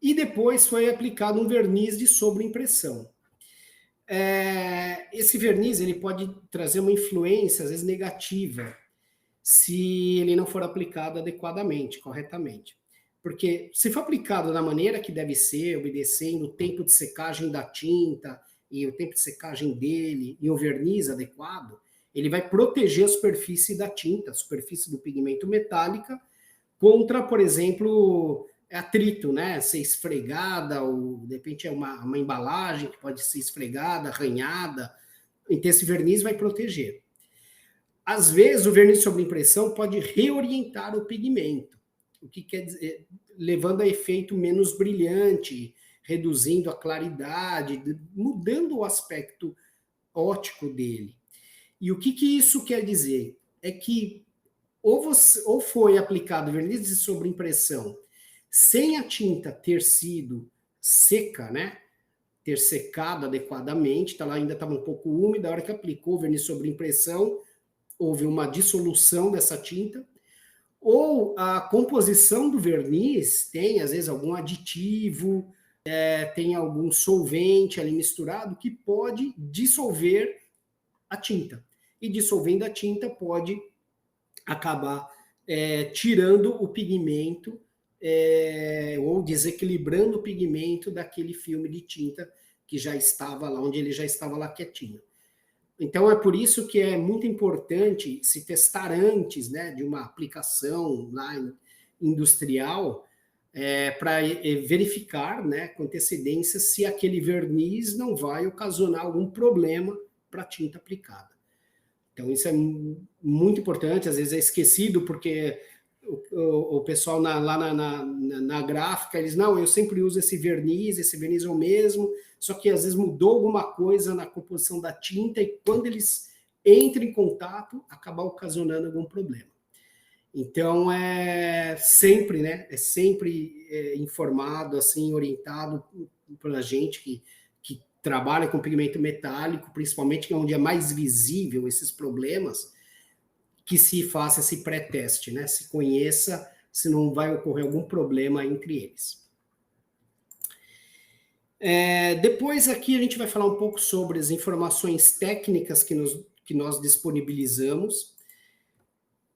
e depois foi aplicado um verniz de sobreimpressão. Esse verniz ele pode trazer uma influência, às vezes, negativa, se ele não for aplicado adequadamente, corretamente. Porque se for aplicado da maneira que deve ser, obedecendo o tempo de secagem da tinta e o tempo de secagem dele e o verniz adequado, ele vai proteger a superfície da tinta, a superfície do pigmento metálica, contra, por exemplo, atrito, né? Ser esfregada, ou de repente é uma embalagem que pode ser esfregada, arranhada. Então esse verniz vai proteger. Às vezes, o verniz sobre impressão pode reorientar o pigmento, o que quer dizer, levando a efeito menos brilhante, reduzindo a claridade, mudando o aspecto óptico dele. E o que isso quer dizer? É que ou foi aplicado verniz de sobreimpressão sem a tinta ter sido seca, né? Ter secado adequadamente, ela ainda estava um pouco úmida, a hora que aplicou o verniz sobre impressão, houve uma dissolução dessa tinta, ou a composição do verniz tem, às vezes, algum aditivo, tem algum solvente ali misturado que pode dissolver a tinta. E dissolvendo a tinta pode acabar tirando o pigmento ou desequilibrando o pigmento daquele filme de tinta que já estava lá, onde ele já estava lá quietinho. Então, é por isso que é muito importante se testar antes, né, de uma aplicação lá industrial, para verificar, né, com antecedência se aquele verniz não vai ocasionar algum problema para a tinta aplicada. Então, isso é muito importante, às vezes é esquecido, porque o pessoal lá na gráfica, eles, não, eu sempre uso esse verniz é o mesmo, só que às vezes mudou alguma coisa na composição da tinta e quando eles entram em contato, acaba ocasionando algum problema. Então, é sempre informado, assim, orientado para a gente que trabalha com pigmento metálico, principalmente onde é mais visível esses problemas, que se faça esse pré-teste, né? Se conheça, se não vai ocorrer algum problema entre eles. Depois aqui a gente vai falar um pouco sobre as informações técnicas que nós disponibilizamos.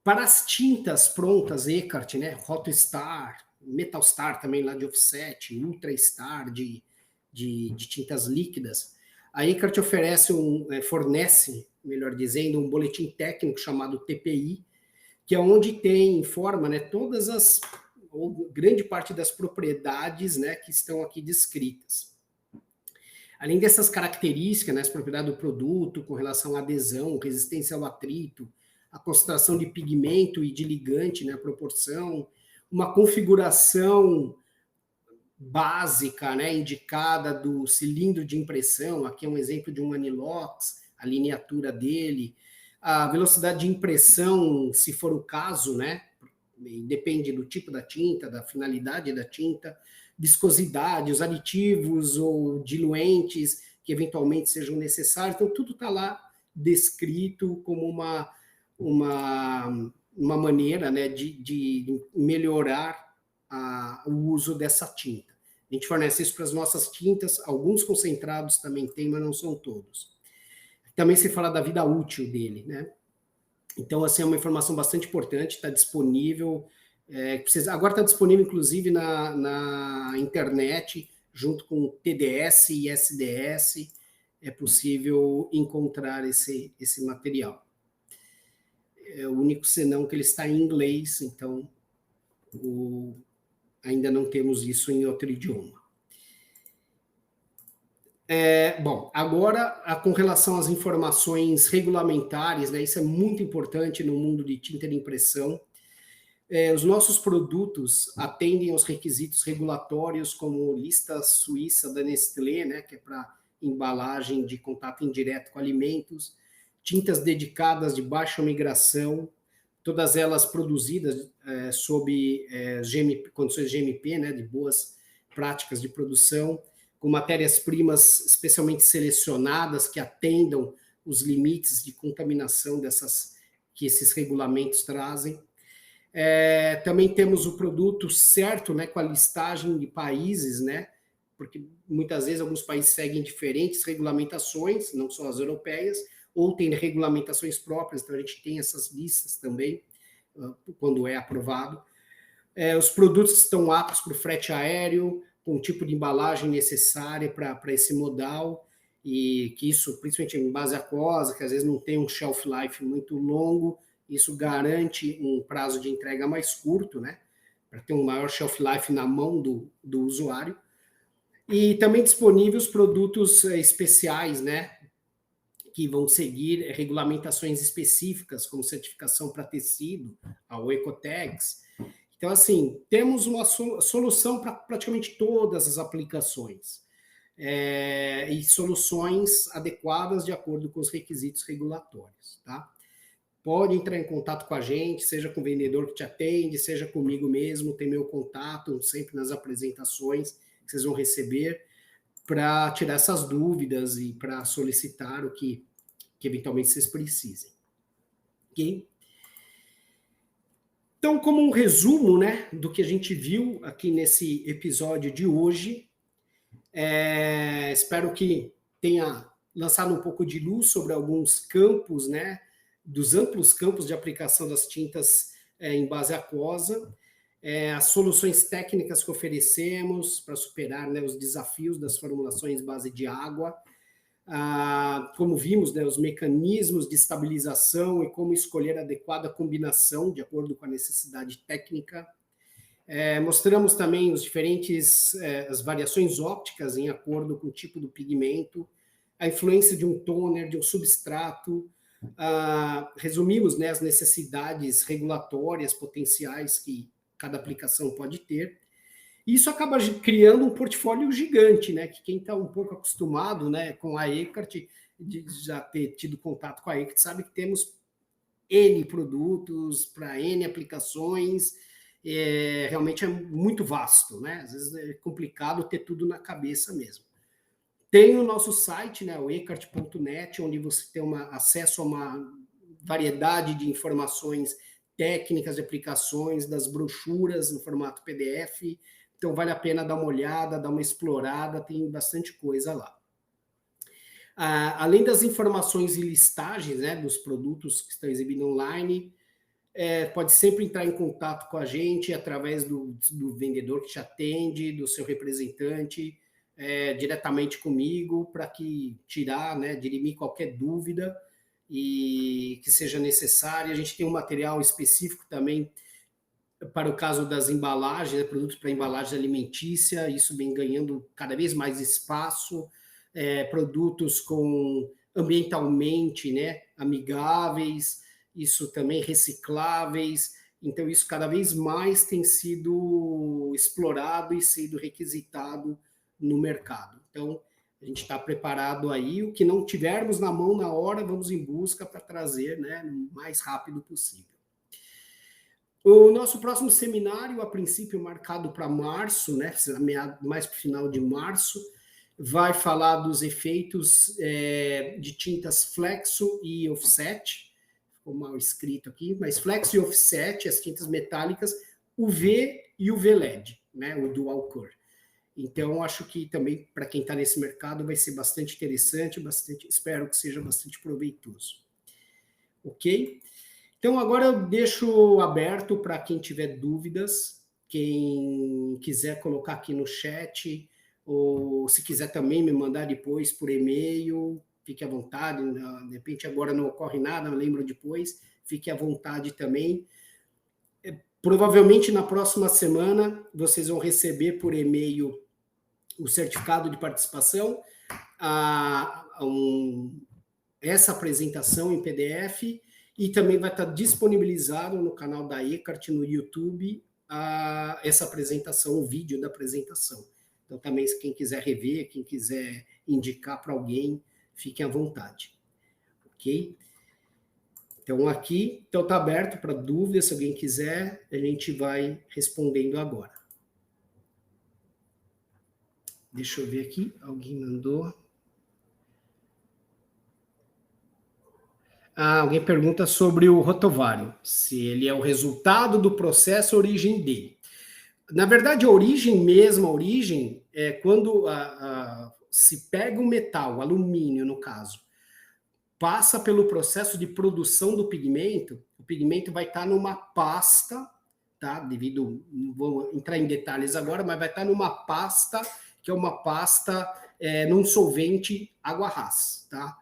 Para as tintas prontas, Eckart, né? Hot-Star, Metal-Star também lá de offset, Ultra-Star de tintas líquidas, a Eckart fornece, melhor dizendo, um boletim técnico chamado TPI, que é onde informa, né, ou grande parte das propriedades, né, que estão aqui descritas. Além dessas características, né, as propriedades do produto com relação à adesão, resistência ao atrito, a concentração de pigmento e de ligante, né, a proporção, uma configuração básica, né, indicada do cilindro de impressão. Aqui é um exemplo de um Anilox, a lineatura dele, a velocidade de impressão, se for o caso, né, depende do tipo da tinta, da finalidade da tinta, viscosidade, os aditivos ou diluentes que eventualmente sejam necessários. Então, tudo está lá descrito como uma maneira, né, de melhorar o uso dessa tinta. A gente fornece isso para as nossas tintas, alguns concentrados também tem, mas não são todos. Também se fala da vida útil dele, né? Então, assim, é uma informação bastante importante, está disponível, agora está disponível, inclusive, na internet, junto com TDS e SDS, é possível encontrar esse material. É o único senão que ele está em inglês, então ainda não temos isso em outro idioma. Bom, agora, com relação às informações regulamentares, né, isso é muito importante no mundo de tinta de impressão. Os nossos produtos atendem aos requisitos regulatórios, como lista suíça da Nestlé, né, que é para embalagem de contato indireto com alimentos, tintas dedicadas de baixa migração, todas elas produzidas sob condições GMP, né, de boas práticas de produção, com matérias-primas especialmente selecionadas que atendam os limites de contaminação que esses regulamentos trazem. Também temos o produto certo, né, com a listagem de países, né, porque muitas vezes alguns países seguem diferentes regulamentações, não só as europeias, ou têm regulamentações próprias, então a gente tem essas listas também, quando é aprovado. Os produtos estão aptos para o frete aéreo, com o tipo de embalagem necessária para esse modal, e que isso, principalmente em base aquosa, que às vezes não tem um shelf life muito longo, isso garante um prazo de entrega mais curto, né, para ter um maior shelf life na mão do usuário. E também disponíveis os produtos especiais, né, que vão seguir regulamentações específicas, como certificação para tecido, a Ecotex. Então, assim, temos uma solução para praticamente todas as aplicações, e soluções adequadas de acordo com os requisitos regulatórios, tá? Pode entrar em contato com a gente, seja com o vendedor que te atende, seja comigo mesmo, tem meu contato sempre nas apresentações que vocês vão receber, para tirar essas dúvidas e para solicitar o que eventualmente vocês precisem. Ok? Então, como um resumo, né, do que a gente viu aqui nesse episódio de hoje, espero que tenha lançado um pouco de luz sobre alguns campos, né, dos amplos campos de aplicação das tintas em base aquosa, as soluções técnicas que oferecemos para superar, né, os desafios das formulações base de água, como vimos, né, os mecanismos de estabilização e como escolher a adequada combinação de acordo com a necessidade técnica. Mostramos também as variações ópticas em acordo com o tipo do pigmento, a influência de um toner, de um substrato. Resumimos, né, as necessidades regulatórias potenciais que cada aplicação pode ter. Isso acaba criando um portfólio gigante, né? Que quem está um pouco acostumado, né, com a Eckert, de já ter tido contato com a Eckert, sabe que temos N produtos para N aplicações, realmente é muito vasto, né? Às vezes é complicado ter tudo na cabeça mesmo. Tem o nosso site, né, o eckert.net, onde você tem acesso a uma variedade de informações técnicas de aplicações, das brochuras no formato PDF. Então, vale a pena dar uma olhada, dar uma explorada, tem bastante coisa lá. Além das informações e listagens, né, dos produtos que estão exibidos online, pode sempre entrar em contato com a gente através do vendedor que te atende, do seu representante, diretamente comigo, para tirar, né, dirimir qualquer dúvida e que seja necessária. A gente tem um material específico também para o caso das embalagens, né, produtos para embalagem alimentícia, isso vem ganhando cada vez mais espaço, produtos com ambientalmente, né, amigáveis, isso também recicláveis, Então, isso cada vez mais tem sido explorado e sido requisitado no mercado. Então, a gente está preparado aí. O que não tivermos na mão na hora, vamos em busca para trazer, né, o mais rápido possível. O nosso próximo seminário, a princípio marcado para março, né, mais para o final de março, vai falar dos efeitos de tintas flexo e offset. Ficou mal escrito aqui, mas flexo e offset, as tintas metálicas, UV e UV LED, né, o dual core. Então, acho que também, para quem está nesse mercado, vai ser bastante interessante, espero que seja bastante proveitoso. Ok? Então, agora eu deixo aberto para quem tiver dúvidas, quem quiser colocar aqui no chat, ou se quiser também me mandar depois por e-mail, fique à vontade, de repente agora não ocorre nada, lembro depois, fique à vontade também. Provavelmente na próxima semana vocês vão receber por e-mail o certificado de participação, essa apresentação em PDF, e também vai estar disponibilizado no canal da Eckhart no YouTube essa apresentação, o vídeo da apresentação. Então, também, quem quiser rever, quem quiser indicar para alguém, fiquem à vontade. Ok? Então, aqui, está aberto para dúvidas, se alguém quiser, a gente vai respondendo agora. Deixa eu ver aqui, alguém mandou. Alguém pergunta sobre o rotovário, se ele é o resultado do processo, a origem dele. Na verdade, a origem mesmo, a origem é quando se pega um metal, alumínio no caso, passa pelo processo de produção do pigmento, o pigmento vai estar numa pasta, tá? Não vou entrar em detalhes agora, mas vai estar numa pasta, que é uma pasta num solvente água-ras, tá?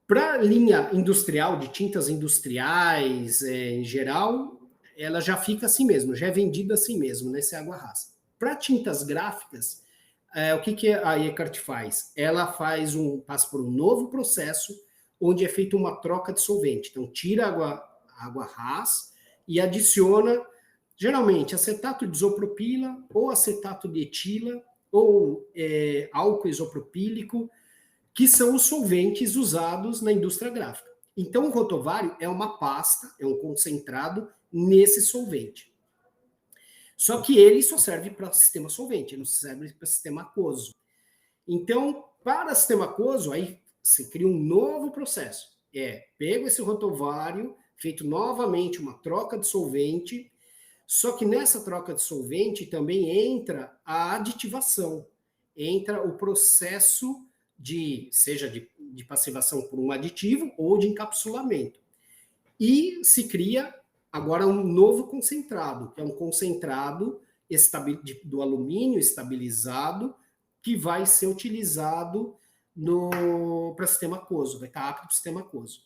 Para a linha industrial, de tintas industriais em geral, ela já fica assim mesmo, já é vendida assim mesmo, nessa água-ras. Para tintas gráficas, o que a Eckhart faz? Ela passa por um novo processo, onde é feita uma troca de solvente. Então, tira a água-ras e adiciona, geralmente, acetato de isopropila, ou acetato de etila, ou álcool isopropílico, que são os solventes usados na indústria gráfica. Então, o rotovário é uma pasta, é um concentrado nesse solvente. Só que ele só serve para sistema solvente, ele não serve para sistema aquoso. Então, para sistema aquoso, aí se cria um novo processo. Pego esse rotovário, feito novamente uma troca de solvente, só que nessa troca de solvente também entra a aditivação, entra o processo seja de passivação por um aditivo ou de encapsulamento. E se cria agora um novo concentrado, que é um concentrado do alumínio estabilizado, que vai ser utilizado para sistema aquoso, vai estar apto para o sistema aquoso.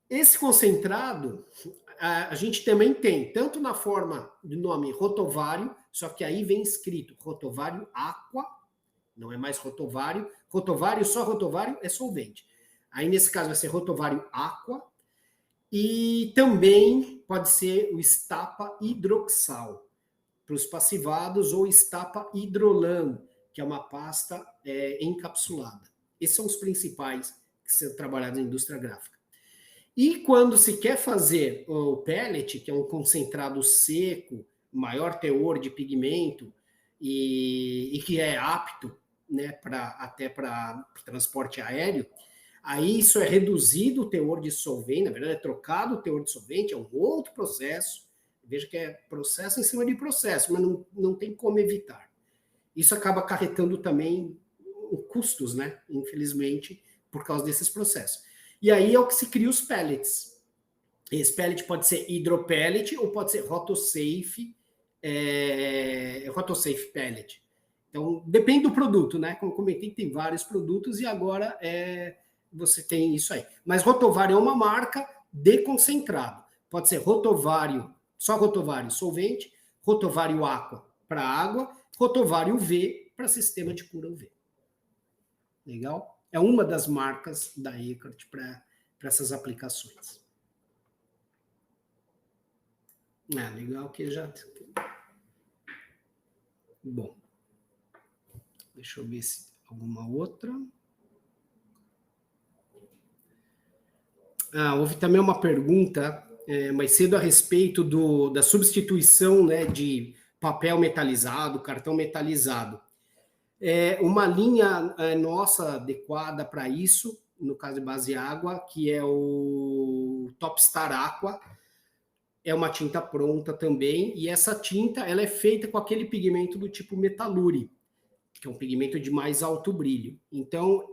Esse concentrado, a gente também tem, tanto na forma de nome rotovário, só que aí vem escrito rotovário aqua, não é mais rotovário. Só rotovário é solvente. Aí, nesse caso, vai ser rotovário aqua. E também pode ser o estapa hidroxal, para os passivados, ou estapa hidrolan, que é uma pasta encapsulada. Esses são os principais que são trabalhados na indústria gráfica. E quando se quer fazer o pellet, que é um concentrado seco, maior teor de pigmento, e que é apto, né, até para transporte aéreo, aí isso é reduzido o teor de solvente, na verdade é trocado o teor de solvente, é um outro processo, veja que é processo em cima de processo, mas não tem como evitar. Isso acaba acarretando também custos, né, infelizmente, por causa desses processos. E aí é o que se cria os pellets. Esse pellet pode ser hidropellet ou pode ser rotosafe, rotosafe pellet. Então, depende do produto, né? Como eu comentei, tem vários produtos e agora você tem isso aí. Mas rotovário é uma marca de concentrado. Pode ser rotovário, só rotovário solvente, rotovário aqua para água, rotovário UV para sistema de cura UV. Legal? É uma das marcas da Eckhart para essas aplicações. Legal que já... Bom, deixa eu ver se alguma outra. Houve também uma pergunta mais cedo a respeito da substituição, né, de papel metalizado, cartão metalizado. Uma linha nossa adequada para isso, no caso de base água, que é o Topstar Aqua, é uma tinta pronta também, e essa tinta ela é feita com aquele pigmento do tipo metalure, que é um pigmento de mais alto brilho. Então,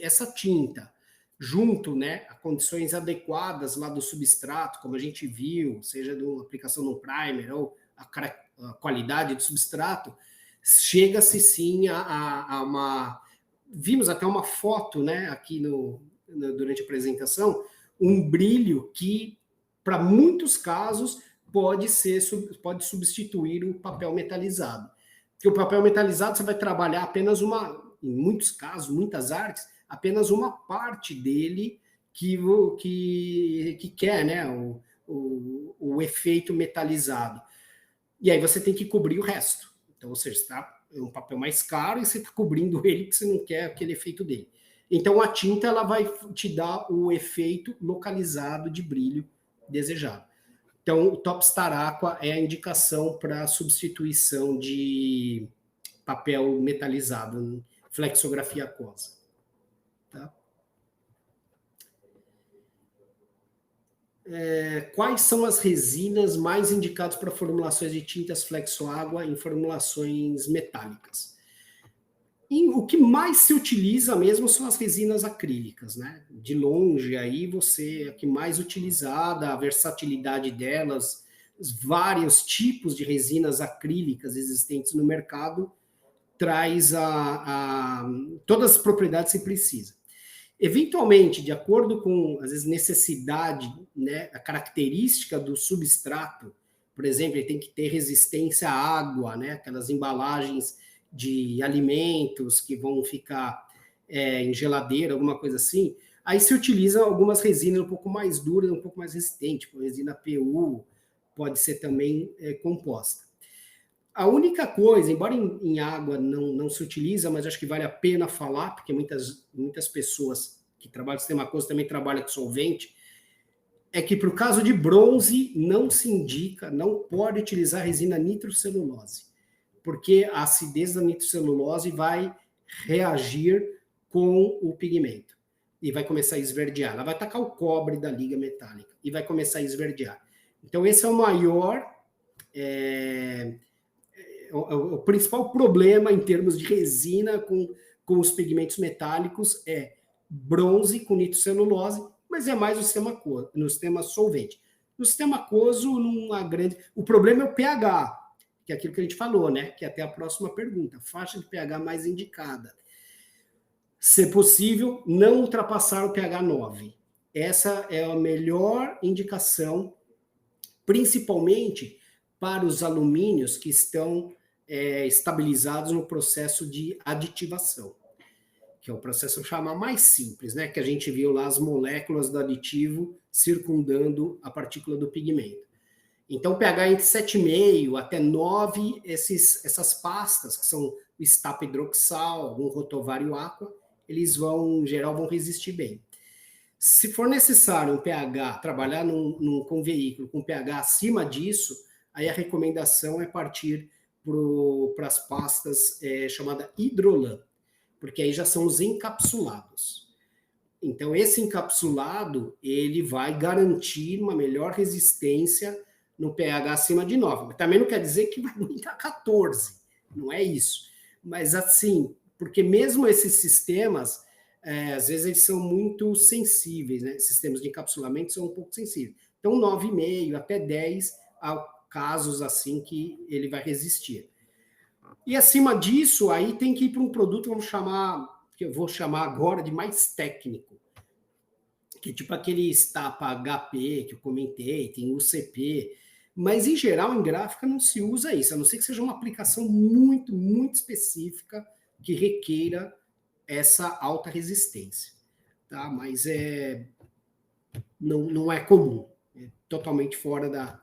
essa tinta, junto, né, a condições adequadas lá do substrato, como a gente viu, seja de uma aplicação no primer ou a qualidade do substrato, chega-se sim a uma... Vimos até uma foto, né, aqui durante a apresentação, um brilho que, para muitos casos, pode substituir o papel metalizado. Porque o papel metalizado você vai trabalhar apenas em muitos casos, muitas artes, apenas uma parte dele que quer, né, o efeito metalizado. E aí você tem que cobrir o resto. Então, ou seja, é um papel mais caro e você está cobrindo ele porque você não quer aquele efeito dele. Então, a tinta ela vai te dar o efeito localizado de brilho desejado. Então, o Topstar Aqua é a indicação para substituição de papel metalizado, flexografia aquosa. Tá? Quais são as resinas mais indicadas para formulações de tintas flexo-água em formulações metálicas? E o que mais se utiliza mesmo são as resinas acrílicas, né? De longe, aí a que mais utilizada, a versatilidade delas, vários tipos de resinas acrílicas existentes no mercado, traz todas as propriedades que se precisa. Eventualmente, de acordo com, às vezes, necessidade, né, a característica do substrato, por exemplo, ele tem que ter resistência à água, né, aquelas embalagens de alimentos que vão ficar em geladeira, alguma coisa assim, aí se utiliza algumas resinas um pouco mais duras, um pouco mais resistentes, tipo resina PU, pode ser também composta. A única coisa, embora em água não se utiliza, mas acho que vale a pena falar, porque muitas pessoas que trabalham com sistema aquoso também trabalham com solvente, é que para o caso de bronze não se indica, não pode utilizar resina nitrocelulose, porque a acidez da nitrocelulose vai reagir com o pigmento e vai começar a esverdear. Ela vai atacar o cobre da liga metálica e vai começar a esverdear. Então esse é o maior... O principal problema em termos de resina com os pigmentos metálicos é bronze com nitrocelulose, mas é mais no sistema solvente. No sistema aquoso, o problema é o pH, que é aquilo que a gente falou, né? Que é até a próxima pergunta. Faixa de pH mais indicada. Se possível, não ultrapassar o pH 9. Essa é a melhor indicação, principalmente para os alumínios que estão estabilizados no processo de aditivação, que é o processo chamar mais simples, né? Que a gente viu lá as moléculas do aditivo circundando a partícula do pigmento. Então, pH entre 7,5 até 9, essas pastas, que são o estapa hidroxal, algum rotovário aqua, eles em geral, vão resistir bem. Se for necessário um pH, trabalhar com veículo com pH acima disso, aí a recomendação é partir para as pastas chamada Hidrolan, porque aí já são os encapsulados. Então, esse encapsulado, ele vai garantir uma melhor resistência no pH acima de 9. Também não quer dizer que vai aguentar 14, não é isso. Mas assim, porque mesmo esses sistemas, às vezes eles são muito sensíveis, né? Sistemas de encapsulamento são um pouco sensíveis. Então, 9,5 até 10, há casos assim que ele vai resistir. E acima disso, aí tem que ir para um produto, que eu vou chamar agora de mais técnico, que é tipo aquele estapa HP que eu comentei, tem UCP, mas em geral em gráfica não se usa isso, a não ser que seja uma aplicação muito, muito específica que requeira essa alta resistência, tá? Mas não é comum, é totalmente fora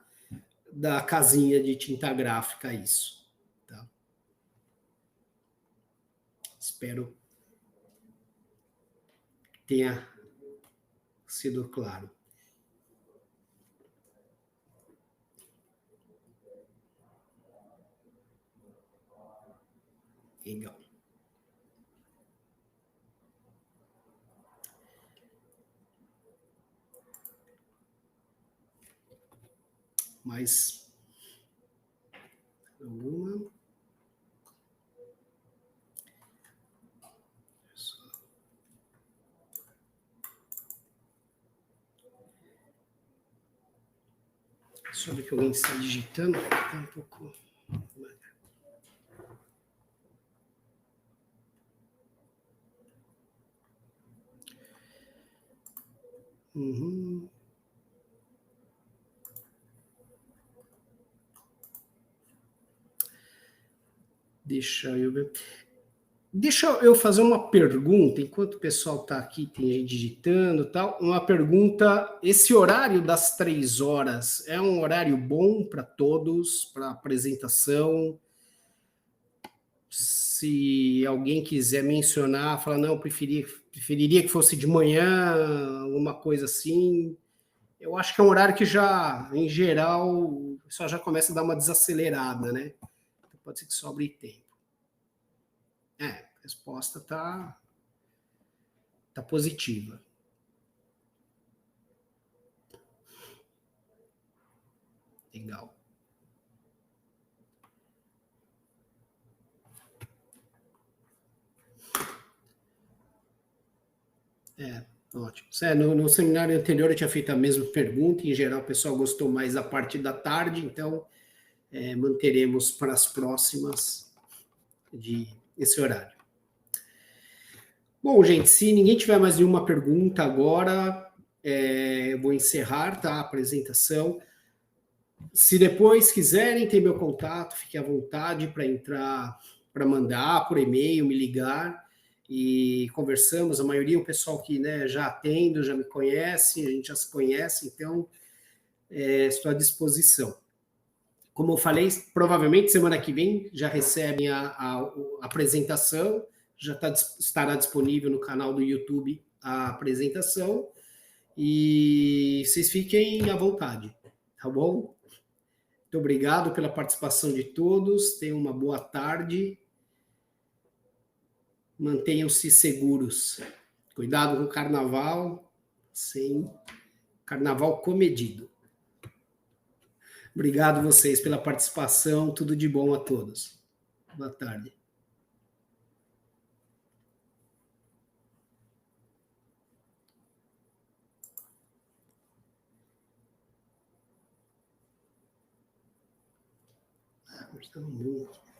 da casinha de tinta gráfica isso. Tá? Espero que tenha sido claro. Legal. Mais alguma? Só ver que alguém está digitando, está um pouco. Uhum. Deixa eu ver. Deixa eu fazer uma pergunta, enquanto o pessoal está aqui, tem gente digitando e tal. Uma pergunta: esse horário das 3 horas é um horário bom para todos, para apresentação? Se alguém quiser mencionar, falar, não, preferiria que fosse de manhã, alguma coisa assim. Eu acho que é um horário que já, em geral, o pessoal já começa a dar uma desacelerada, né? Então pode ser que sobre tempo. A resposta tá positiva. Legal. Ótimo. No seminário anterior eu tinha feito a mesma pergunta, em geral o pessoal gostou mais da parte da tarde, então manteremos para as próximas esse horário. Bom, gente, se ninguém tiver mais nenhuma pergunta agora, eu vou encerrar, tá, a apresentação. Se depois quiserem ter meu contato, fiquem à vontade para entrar, para mandar por e-mail, me ligar e conversamos. A maioria é o pessoal que, né, já atendo, já me conhece, a gente já se conhece, então estou à disposição. Como eu falei, provavelmente semana que vem já recebem a apresentação, estará disponível no canal do YouTube a apresentação e vocês fiquem à vontade, tá bom? Muito obrigado pela participação de todos, tenham uma boa tarde, mantenham-se seguros. Cuidado com o carnaval, sem carnaval comedido. Obrigado vocês pela participação, tudo de bom a todos. Boa tarde. Estamos muito.